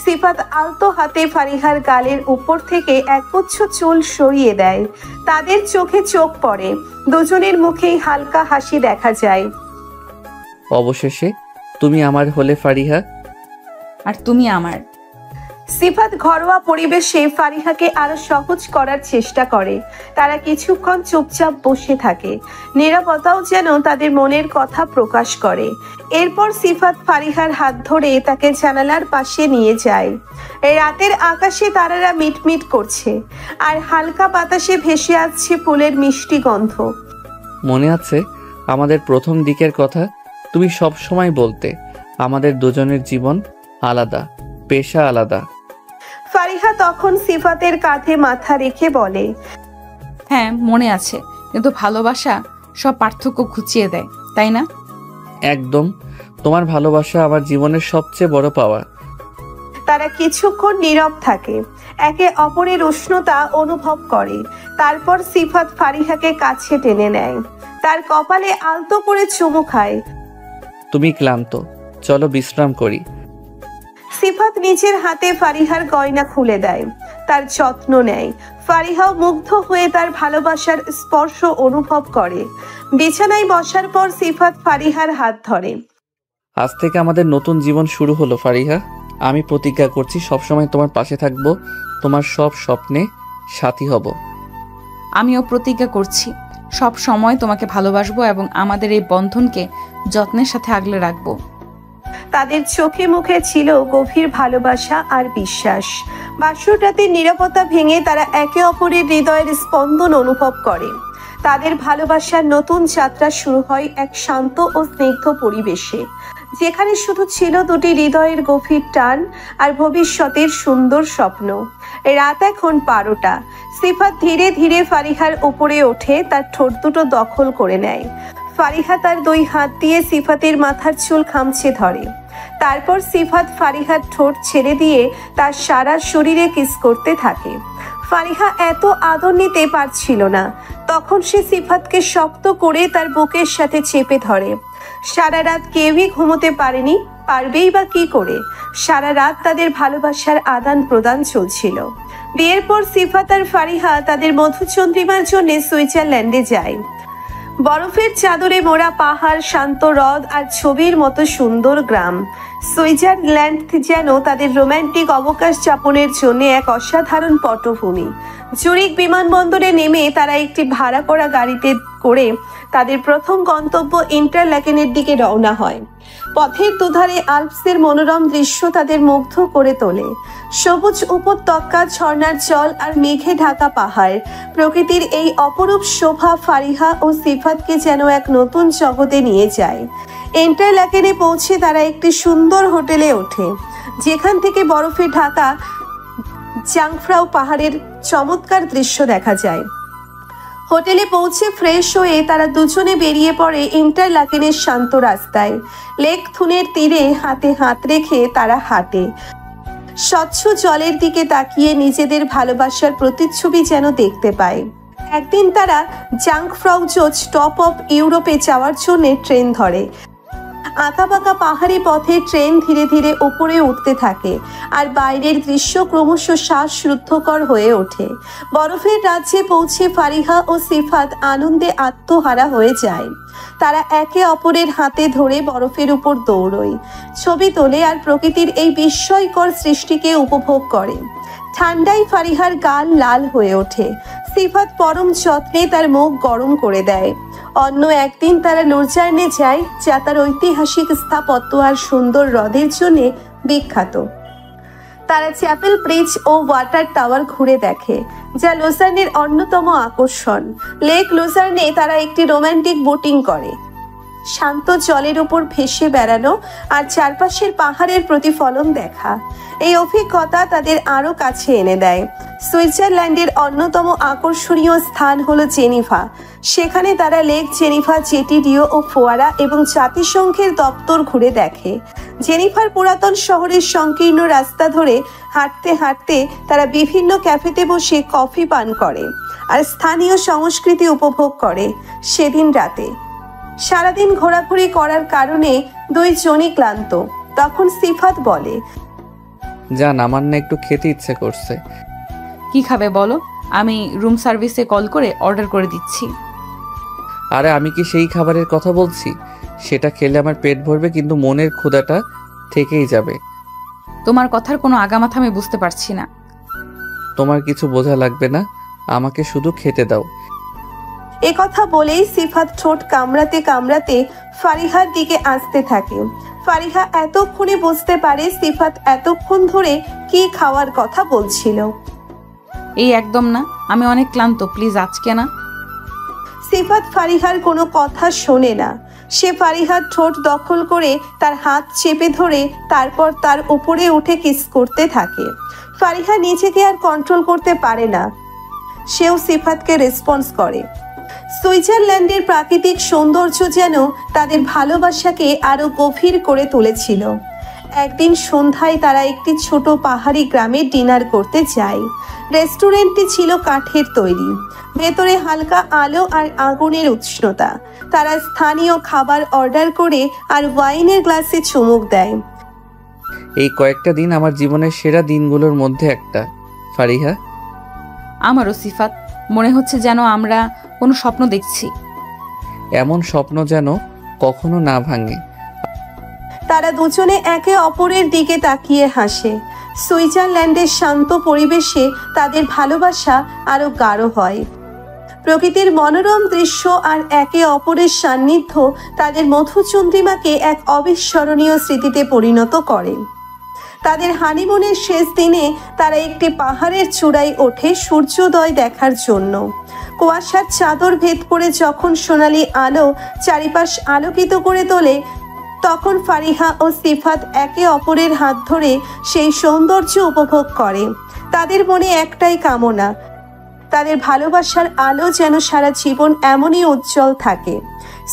সিফাত আলতো হাতে ফারিহার গালের উপর থেকে একগুচ্ছ চুল সরিয়ে দেয়। তাদের চোখে চোখ পড়ে, দুজনের মুখেই হালকা হাসি দেখা যায়। অবশেষে তুমি আমার হলে ফারিহা। আর তুমি আমার। সিফাত ঘরোয়া পরিবেশে ফারিহাকে আরো সহজ করার চেষ্টা করে। তারা কিছুক্ষণ চুপচাপ বসে থাকে, নীরবতাও যেন তাদের মনের কথা প্রকাশ করে। এরপর সিফাত ফারিহার হাত ধরে তাকে জানালার পাশে নিয়ে যায়। রাতের আকাশে তারারা মিটমিট করছে, আর হালকা বাতাসে ভেসে আসছে ফুলের মিষ্টি গন্ধ। মনে আছে আমাদের প্রথম দিকের কথা? তুমি সব সময় বলতে আমাদের দুজনের জীবন আলাদা, পেশা আলাদা। ফারিহা তখন সিফাতের কাঁধে মাথা রেখে বলে, হ্যাঁ মনে আছে, কিন্তু ভালোবাসা সব পার্থক্য ঘুচিয়ে দেয়, তাই না? একদম, তোমার ভালোবাসা আমার জীবনের সবচেয়ে বড় পাওয়া। তারা কিছুক্ষণ নীরব থাকে, একে অপরের উষ্ণতা অনুভব করে। তারপর সিফাত ফারিহাকে কাছে টেনে নেয়, তার কপালে আলতো করে চুমু খায়। তুমি ক্লান্ত, চলো বিশ্রাম করি। সিফাত নিজের হাতে ফারিহার গয়না খুলে দেয়। তার যত্ন নেয়। ফারিহাও মুগ্ধ হয়ে তার ভালোবাসার স্পর্শ অনুভব করে। বিছানায় বসার পর সিফাত ফারিহার হাত ধরে। আজ থেকে আমাদের নতুন জীবন শুরু হলো ফারিহা। আমি প্রতিজ্ঞা করছি সবসময় তোমার পাশে থাকবো, তোমার সব স্বপ্নে সাথী হব। আমিও প্রতিজ্ঞা করছি সব সময় তোমাকে ভালোবাসবো এবং আমাদের এই বন্ধনকে যত্নের সাথে আগলে রাখবো। তাদের চোখে মুখে ছিল গভীর ভালোবাসা আর বিশ্বাস। বাসর রাতের নীরবতা ভেঙে তারা একে অপরের হৃদয়ের স্পন্দন অনুভব করে। তাদের ভালোবাসার নতুন যাত্রা শুরু হয় এক শান্ত ও স্নিগ্ধ পরিবেশে, যেখানে শুধু ছিল দুটি হৃদয়ের গভীর টান আর ভবিষ্যতের সুন্দর স্বপ্ন। রাত এখন 12টা। সিফাত ধীরে ধীরে ফারিহার উপরে ওঠে, তার ঠোঁট দুটো দখল করে নেয়। ফারিহা তার 2 হাত দিয়ে সিফাতের মাথার চুল খামচে ধরে। তারপর সিফাত ফারিহার ঠোঁট ছেড়ে দিয়ে তার সারা শরীরে কিস করতে থাকে। ফারিহা এত আদর নিতে পারছিল না, তখন সে সিফাতকে শক্ত করে তার বুকের সাথে চেপে ধরে। সারা রাত কেউই ঘুমোতে পারেনি, পারবেই বা কি করে। সারা রাত তাদের ভালোবাসার আদান প্রদান চলছিল। বিয়ের পর সিফাত আর ফারিহা তাদের মধুচন্দ্রিমার জন্য সুইজারল্যান্ডে যায়। বরফের চাদরে মোড়া পাহাড়, শান্ত হ্রদ আর ছবির মতো সুন্দর গ্রাম। সুইজারল্যান্ড যেন তাদের রোমান্টিক অবকাশ যাপনের জন্য এক অসাধারণ পটভূমি। জুরিক বিমানবন্দরে নেমে তারা একটি ভাড়া করা গাড়িতে করে তাদের প্রথম গন্তব্য ইন্টারল্যাকেনের দিকে রওনা হয়। পথের দুধারে আল্পসের মনোরম দৃশ্য তাদের মুগ্ধ করে তোলে। সবুজ উপত্যকা, ঝর্ণার জল আর মেঘে ঢাকা পাহাড়, প্রকৃতির এই অপরূপ শোভা ফারিহা ও সিফাতকে যেন এক নতুন জগতে নিয়ে যায়। ইন্টারল্যাকেনে পৌঁছে তারা একটি সুন্দর হোটেলে ওঠে, যেখান থেকে বরফে ঢাকা জাংফ্রাউ পাহাড়ের চমৎকার দৃশ্য দেখা যায়। হোটেলে পৌঁছে ফ্রেশ হয়ে তারা দুজনে বেরিয়ে পড়ে ইন্টারল্যাকেনের শান্ত রাস্তায়। লেক থুনের তীরে হাতে হাত রেখে তারা হাঁটে। স্বচ্ছ জলের দিকে তাকিয়ে নিজেদের ভালোবাসার প্রতিচ্ছবি যেন দেখতে পায়। একদিন তারা জাংফ্রাউজোজ টপ অফ ইউরোপে যাওয়ার জন্য ট্রেন ধরে। আঁকাবাঁকা পাহাড়ি পথে ট্রেন ধীরে ধীরে উপরে উঠতে থাকে, আর বাইরের দৃশ্য ক্রমশ শ্বাসরুদ্ধকর হয়ে ওঠে। বরফের রাজ্যে পৌঁছে ফারিহা ও সিফাত আনন্দে আত্মহারা হয়ে যায়। তারা একে অপরের হাতে ধরে বরফের উপর দৌড়য়, ছবি তোলে আর প্রকৃতির এই বিস্ময়কর সৃষ্টিকে উপভোগ করে। ঠান্ডায় ফারিহার গাল লাল হয়ে ওঠে। সিফাত পরম যত্নে তার মুখ গরম করে দেয়। অন্য একদিন তারা লুরজার্নে যায়, যা তার ঐতিহাসিক স্থাপত্য আর সুন্দর হ্রদের জন্য বিখ্যাত। তারা চ্যাপেল ব্রিজ ও ওয়াটার টাওয়ার ঘুরে দেখে, যা লুজার্নের অন্যতম আকর্ষণ। লেক লুজার্নে তারা একটি রোমান্টিক বোটিং করে, শান্ত জলের উপর ভেসে বেড়ানো আর চারপাশের পাহাড়ের প্রতিফলন দেখা। এই অভিজ্ঞতা তাদের আরো কাছে এনে দেয়। সুইজারল্যান্ডের অন্যতম আকর্ষণীয় স্থান হলো জেনিভা। সেখানে তারা লেক জেনিভা, জেটিডিও ও ফোয়ারা এবং জাতিসংঘের দপ্তর ঘুরে দেখে। জেনিভার পুরাতন শহরের সংকীর্ণ রাস্তা ধরে হাঁটতে হাঁটতে তারা বিভিন্ন ক্যাফেতে বসে কফি পান করে আর স্থানীয় সংস্কৃতি উপভোগ করে। সেদিন রাতে সারাদিন ঘোরাঘুরি করার কারণে দুইজনই ক্লান্ত। তখন সিফাত বলে, জান, আমার না একটু খেতে ইচ্ছে করছে। কি খাবে বলো, আমি রুম সার্ভিসে কল করে অর্ডার করে দিচ্ছি। আরে আমি কি সেই খাবারের কথা বলছি? সেটা খেলে আমার পেট ভরবে, কিন্তু মনের ক্ষুধাটা থেকেই যাবে। তোমার কথার কোনো আগামাথা আমি বুঝতে পারছি না। তোমার কিছু বোঝা লাগবে না, আমাকে শুধু খেতে দাও। এ কথা বলেই সিফাত ঠোঁট কামড়াতে কামড়াতে ফারিহার দিকে আসতে থাকে। ফারিহা এতক্ষণে বুঝতে পারে সিফাত এতক্ষণ ধরে কি খাওয়ার কথা বলছিল। এই একদম না, আমি অনেক ক্লান্ত, প্লিজ আজকে না। সিফাত ফারিহার কোনো কথা শোনে না। সে ফারিহার ঠোঁট দখল করে তার হাত চেপে ধরে তারপর তার উপরে উঠে কিস করতে থাকে। ফারিহা নিজেকে আর কন্ট্রোল করতে পারে না, সেও সিফাতকে রেসপন্স করে। সুইজারল্যান্ডের প্রাকৃতিক সৌন্দর্য যেন তাদের ভালোবাসাকে আরো গভীর করে তুলেছিল। একদিন সন্ধ্যায় তারা একটি ছোট পাহাড়ি গ্রামে ডিনার করতে যায়। রেস্টুরেন্টটি ছিল কাঠের তৈরি, ভেতরে হালকা আলো আর আগুনের উষ্ণতা। তারা স্থানীয় খাবার অর্ডার করে আর ওয়াইনের গ্লাসে চুমুক দেয়। এই কয়েকটা দিন আমার জীবনের সেরা দিনগুলোর মধ্যে একটা। ফারিহা? আমারও সিফাত, মনে হচ্ছে যেন আমরা কোনো স্বপ্ন দেখছি। এমন স্বপ্ন যেন কখনো না ভাঙে। তারা দুজনে একে অপরের দিকে তাকিয়ে হাসে। সুইজারল্যান্ডের শান্ত পরিবেশে তাদের ভালোবাসা আরো গাঢ় হয়। প্রকৃতির মনোরম দৃশ্য আর একে অপরের সান্নিধ্য তাদের মধুচন্দ্রিমাকে এক অবিস্মরণীয় স্মৃতিতে পরিণত করে। তাদের হানিমুনের শেষ দিনে তারা একটি পাহাড়ের চূড়ায় ওঠে সূর্যোদয় দেখার জন্য। কুয়াশার চাদর ভেদ করে যখন সোনালি আলো চারিপাশ আলোকিত করে তোলে, তখন ফারিহা ও সিফাত একে অপরের হাত ধরে সেই সৌন্দর্য উপভোগ করে। তাদের মনে একটাই কামনা, তাদের ভালোবাসার আলো যেন সারা জীবন এমনই উজ্জ্বল থাকে।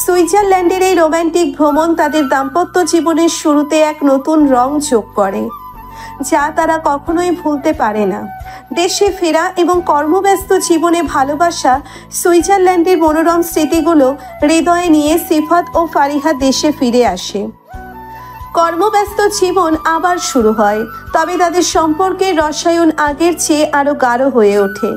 সুইজারল্যান্ডের এই রোমান্টিক ভ্রমণ তাদের দাম্পত্য জীবনের শুরুতে এক নতুন রং যোগ করে, যা তারা কখনোই ভুলতে পারে না। দেশে ফেরা এবং কর্মব্যস্ত জীবনে ভালোবাসা, সুইজারল্যান্ডের মনোরম স্মৃতিগুলো হৃদয়ে নিয়ে সিফাত ও ফারিহা দেশে ফিরে আসে। কর্মব্যস্ত জীবন আবার শুরু হয়, তবে তাদের সম্পর্কের রসায়ন আগের চেয়ে আরো গাঢ় হয়ে ওঠে।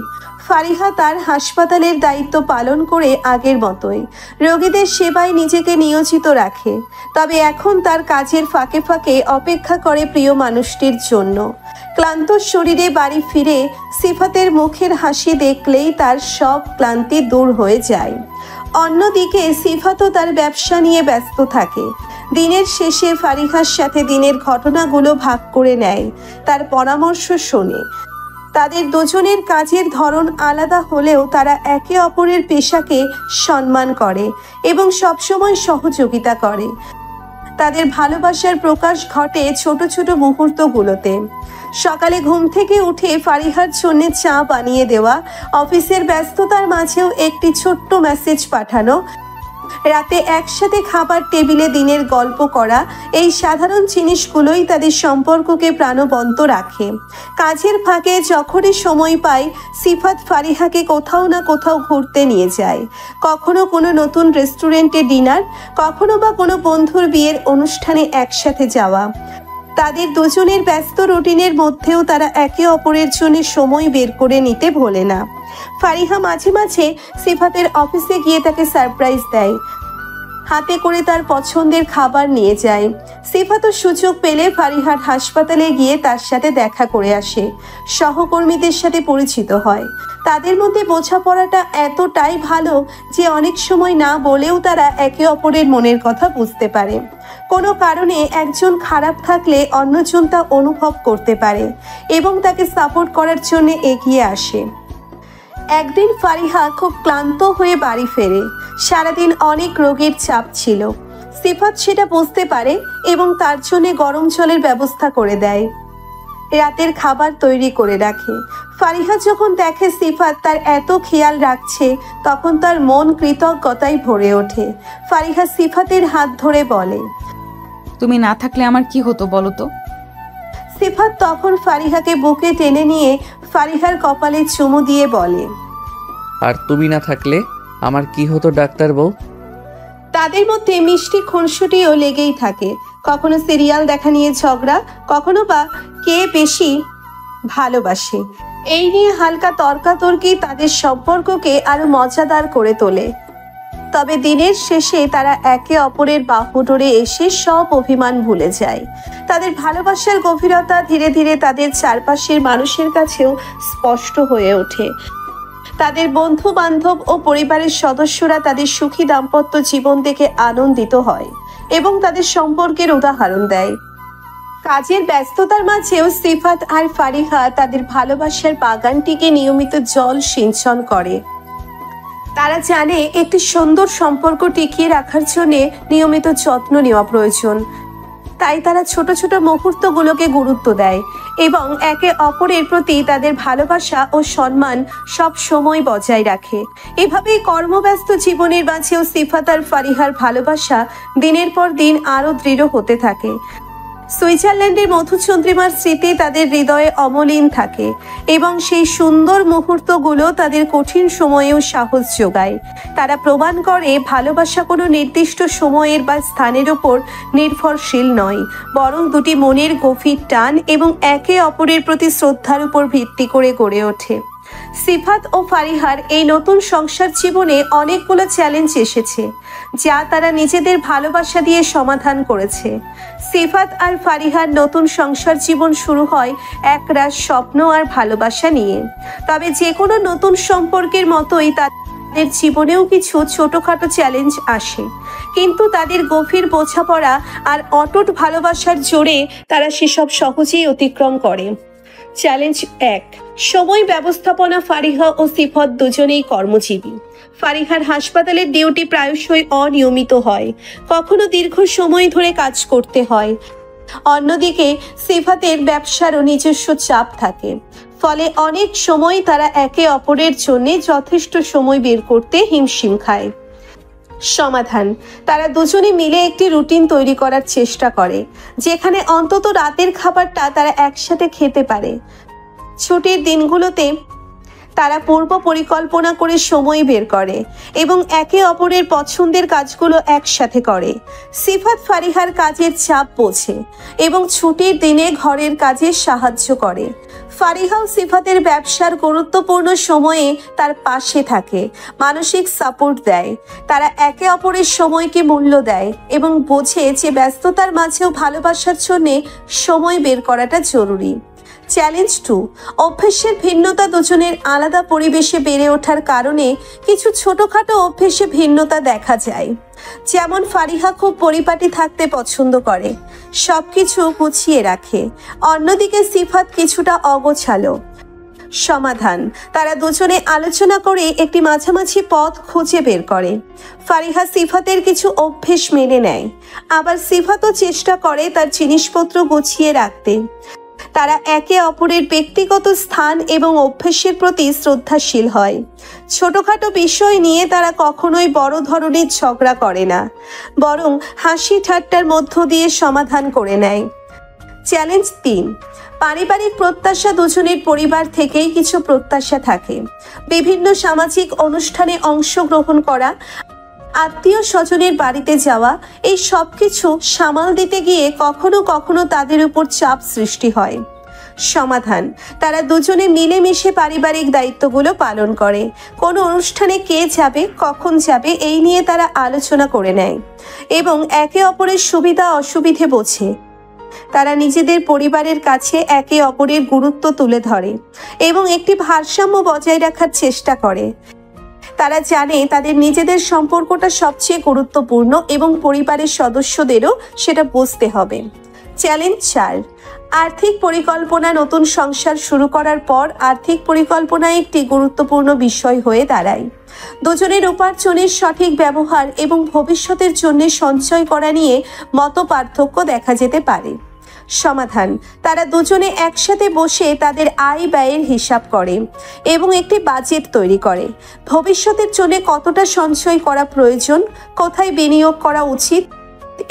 ফারিহা তার হাসপাতালের দায়িত্ব পালন করে আগের মতোই রোগীদের সেবায় নিজেকে নিয়োজিত রাখে, তবে এখন তার কাজের ফাঁকে ফাঁকে অপেক্ষা করে প্রিয় মানুষটির জন্য। ক্লান্ত শরীরে বাড়ি ফিরে সিফাতের মুখের হাসি দেখলেই তার সব ক্লান্তি দূর হয়ে যায়। অন্যদিকে সিফাতও তার ব্যবসা নিয়ে ব্যস্ত থাকে। দিনের শেষে ফারিহার সাথে দিনের ঘটনাগুলো ভাগ করে নেয়, তার পরামর্শ শোনে। তাদের দুজনের কাজের ধরন আলাদা হলেও তারা একে অপরের পেশাকে সম্মান করে এবং সবসময় সহযোগিতা করে। তাদের ভালোবাসার প্রকাশ ঘটে ছোট ছোট মুহূর্তগুলোতে। সকালে ঘুম থেকে উঠে ফারিহার জন্য চা বানিয়ে দেওয়া, অফিসের ব্যস্ততার মাঝেও একটি ছোট্ট মেসেজ পাঠানো, রাতে একসাথে খাবার টেবিলে দিনের গল্প করা, এই সাধারণ জিনিসগুলোই তাদের সম্পর্ককে প্রাণবন্ত রাখে। কাজের ফাঁকে যখনই সময় পায় সিফাত ফারিহাকে কোথাও না কোথাও ঘুরতে নিয়ে যায়। কখনো কোনো নতুন রেস্টুরেন্টে ডিনার, কখনো বা কোনো বন্ধুর বিয়ের অনুষ্ঠানে একসাথে যাওয়া। তাদের দুজনের ব্যস্ত রুটিনের মধ্যেও তারা একে অপরের জন্য সময় বের করে নিতে ভোলে না। ফারিহা মাঝে মাঝে সিফাতের অফিসে গিয়ে তাকে সারপ্রাইজ দেয়, হাতে করে তার পছন্দের খাবার নিয়ে যায়। সিফাতও সুযোগ পেলে ফারিহার হাসপাতালে গিয়ে তার সাথে দেখা করে আসে, সহকর্মীদের সাথে পরিচিত হয়। তাদের মধ্যে বোঝাপড়াটা এতটাই ভালো যে অনেক সময় না বলেও তারা একে অপরের মনের কথা বুঝতে পারে। কোনো কারণে একজন খারাপ থাকলে অন্যজন তা অনুভব করতে পারে এবং তাকে সাপোর্ট করার জন্য এগিয়ে আসে। একদিন ফারিহা খুব ক্লান্ত হয়ে বাড়ি ফেরে। সারাদিন অনেক রোগের চাপ ছিল। সিফাত সেটা বুঝতে পারে এবং তার জন্য গরম জলের ব্যবস্থা করে দেয়, রাতের খাবার তৈরি করে রাখে। ফারিহা যখন দেখে সিফাত তার এত খেয়াল রাখছে, তখন তার মন কৃতজ্ঞতায় ভরে ওঠে। ফারিহা সিফাতের হাত ধরে বলে, তুমি না থাকলে আমার কি হতো বলো তো? সিফাত তখন ফারিহাকে বুকে টেনে নিয়ে ফারিহার কপালে চুমু দিয়ে বলে, আর তুমি না থাকলে আমার কি হতো ডাক্তার বউ? তাদের মধ্যে মিষ্টি খুনসুটিও লেগেই থাকে। কখনো সিরিয়াল দেখা নিয়ে ঝগড়া, কখনো বা কে বেশি ভালোবাসে, এই নিয়ে হালকা তর্কাতর্কি তাদের সম্পর্ককে আরো মজাদার করে তোলে। তবে দিনের শেষে তারা একে অপরের বাহু ধরে এসে সব অভিমান ভুলে যায়। তাদের ভালোবাসার গভীরতা ধীরে ধীরে তাদের চারপাশের মানুষের কাছেও স্পষ্ট হয়ে ওঠে। তাদের বন্ধু বান্ধব ও পরিবারের সদস্যরা তাদের সুখী দাম্পত্য জীবন দেখে আনন্দিত হয় এবং তাদের সম্পর্কের উদাহরণ দেয়। কাজের ব্যস্ততার মাঝেও সিফাত আর ফারিহা তাদের ভালোবাসার বাগানটিকে নিয়মিত জল সিঞ্চন করে। তারা জানে একটি সুন্দর সম্পর্ক টিকিয়ে রাখার জন্য নিয়মিত যত্ন নেওয়া প্রয়োজন। তাই তারা ছোট ছোট মুহূর্তগুলোকে গুরুত্ব দেয় এবং একে অপরের প্রতি তাদের ভালোবাসা ও সম্মান সব সময় বজায় রাখে। এভাবেই কর্মব্যস্ত জীবনের মাঝেও সিফাত আর ফারিহার ভালোবাসা দিনের পর দিন আরো দৃঢ় হতে থাকে। সুইজারল্যান্ডের মধুচন্দ্রিমার স্মৃতি তাদের হৃদয়ে অমলিন থাকে এবং সেই সুন্দর মুহূর্তগুলো তাদের কঠিন সময়েও সাহস যোগায়। তারা প্রমাণ করে ভালোবাসা কোনো নির্দিষ্ট সময়ের বা স্থানের উপর নির্ভরশীল নয়, বরং দুটি মনের গভীর টান এবং একে অপরের প্রতি শ্রদ্ধার উপর ভিত্তি করে গড়ে ওঠে। সিফাত ও ফারিহার এই নতুন সংসার জীবনে অনেকগুলো চ্যালেঞ্জ এসেছে, যা তারা নিজেদের ভালোবাসা দিয়ে সমাধান করেছে। সিফাত আর ফারিহার নতুন সংসার জীবন শুরু হয় একরাশ স্বপ্ন আর ভালোবাসা নিয়ে। তবে যে কোনো নতুন সম্পর্কের মতোই তাদের জীবনেও কিছু ছোটখাটো চ্যালেঞ্জ আসে, কিন্তু তাদের গভীর বোঝাপড়া আর অটুট ভালোবাসার জোরে তারা সেসব সহজেই অতিক্রম করে। চ্যালেঞ্জ 1, সময় ব্যবস্থাপনা। ফারিহা ও সিফাত দুজনেই কর্মজীবী। ফারিহার হাসপাতালের ডিউটি প্রায়শই অনিয়মিত হয়, কখনো দীর্ঘ সময় ধরে কাজ করতে হয়। অন্যদিকে সিফাতের ব্যবসারও নিজস্ব চাপ থাকে, ফলে অনেক সময় তারা একে অপরের জন্য যথেষ্ট সময় বের করতে হিমশিম খায়। সমাধান: তারা দুজনে মিলে একটি রুটিন তৈরি করার চেষ্টা করে, যেখানে অন্তত রাতের খাবারটা তারা একসাথে খেতে পারে। ছুটির দিনগুলোতে তারা পূর্ব পরিকল্পনা করে সময় বের করে এবং একে অপরের পছন্দের কাজগুলো একসাথে করে। সিফাত ফারিহার কাজের চাপ বোঝে এবং ছুটির দিনে ঘরের কাজে সাহায্য করে। ফারিহাও সিফাতের ব্যবসার গুরুত্বপূর্ণ সময়ে তার পাশে থাকে, মানসিক সাপোর্ট দেয়। তারা একে অপরের সময়কে মূল্য দেয় এবং বোঝে যে ব্যস্ততার মাঝেও ভালোবাসার জন্য সময় বের করাটা জরুরি। চ্যালেঞ্জ 2, অভ্যেসের ভিন্নতা। দুজনের আলাদা পরিবেশে বেড়ে ওঠার কারণে কিছু ছোটখাটো অভ্যেসে ভিন্নতা দেখা যায়। যেমন ফারিহা খুব পরিপাটি থাকতে পছন্দ করে, সবকিছু গুছিয়ে রাখে, অন্যদিকে সিফাত কিছুটা অগোছালো। সমাধান: তারা দুজনে আলোচনা করে একটি মাঝামাঝি পথ খুঁজে বের করে। ফারিহা সিফাতের কিছু অভ্যেস মেনে নেয়, আবার সিফাতও চেষ্টা করে তার জিনিসপত্র গুছিয়ে রাখতে। তারা একে অপরের ব্যক্তিগত স্থান এবং অভ্যেসের প্রতি শ্রদ্ধাশীল হয়। ছোটখাটো বিষয় নিয়ে তারা কখনোই বড় ধরনের ঝগড়া করে না, বরং হাসি ঠাট্টার মধ্য দিয়ে সমাধান করে নেয়। চ্যালেঞ্জ 3, পারিবারিক প্রত্যাশা। দুজনের পরিবার থেকেই কিছু প্রত্যাশা থাকে। বিভিন্ন সামাজিক অনুষ্ঠানে অংশগ্রহণ করা, আত্মীয় স্বজনের বাড়িতে যাওয়া, এই সব কিছু সামাল দিতে গিয়ে কখনো কখনো তাদের উপর চাপ সৃষ্টি হয়। সমাধান: তারা দুজনে মিলেমিশে পারিবারিক দায়িত্বগুলো পালন করে। কোনো অনুষ্ঠানে কে যাবে, কখন যাবে, এই নিয়ে তারা আলোচনা করে নেয় এবং একে অপরের সুবিধা অসুবিধে বোঝে। তারা নিজেদের পরিবারের কাছে একে অপরের গুরুত্ব তুলে ধরে এবং একটি ভারসাম্য বজায় রাখার চেষ্টা করে। তারা জানে তাদের নিজেদের সম্পর্কটা সবচেয়ে গুরুত্বপূর্ণ এবং পরিবারের সদস্যদেরও সেটা বুঝতে হবে। চ্যালেঞ্জ 4, আর্থিক পরিকল্পনা। নতুন সংসার শুরু করার পর আর্থিক পরিকল্পনা একটি গুরুত্বপূর্ণ বিষয় হয়ে দাঁড়ায়। দুজনের উপার্জনের সঠিক ব্যবহার এবং ভবিষ্যতের জন্য সঞ্চয় করা নিয়ে মতপার্থক্য দেখা যেতে পারে। সমাধান: তারা দুজনে একসাথে বসে তাদের আয় ব্যয়ের হিসাব করে এবং একটি বাজেট তৈরি করে। ভবিষ্যতের জন্য কতটা সঞ্চয় করা প্রয়োজন, কোথায় বিনিয়োগ করা উচিত,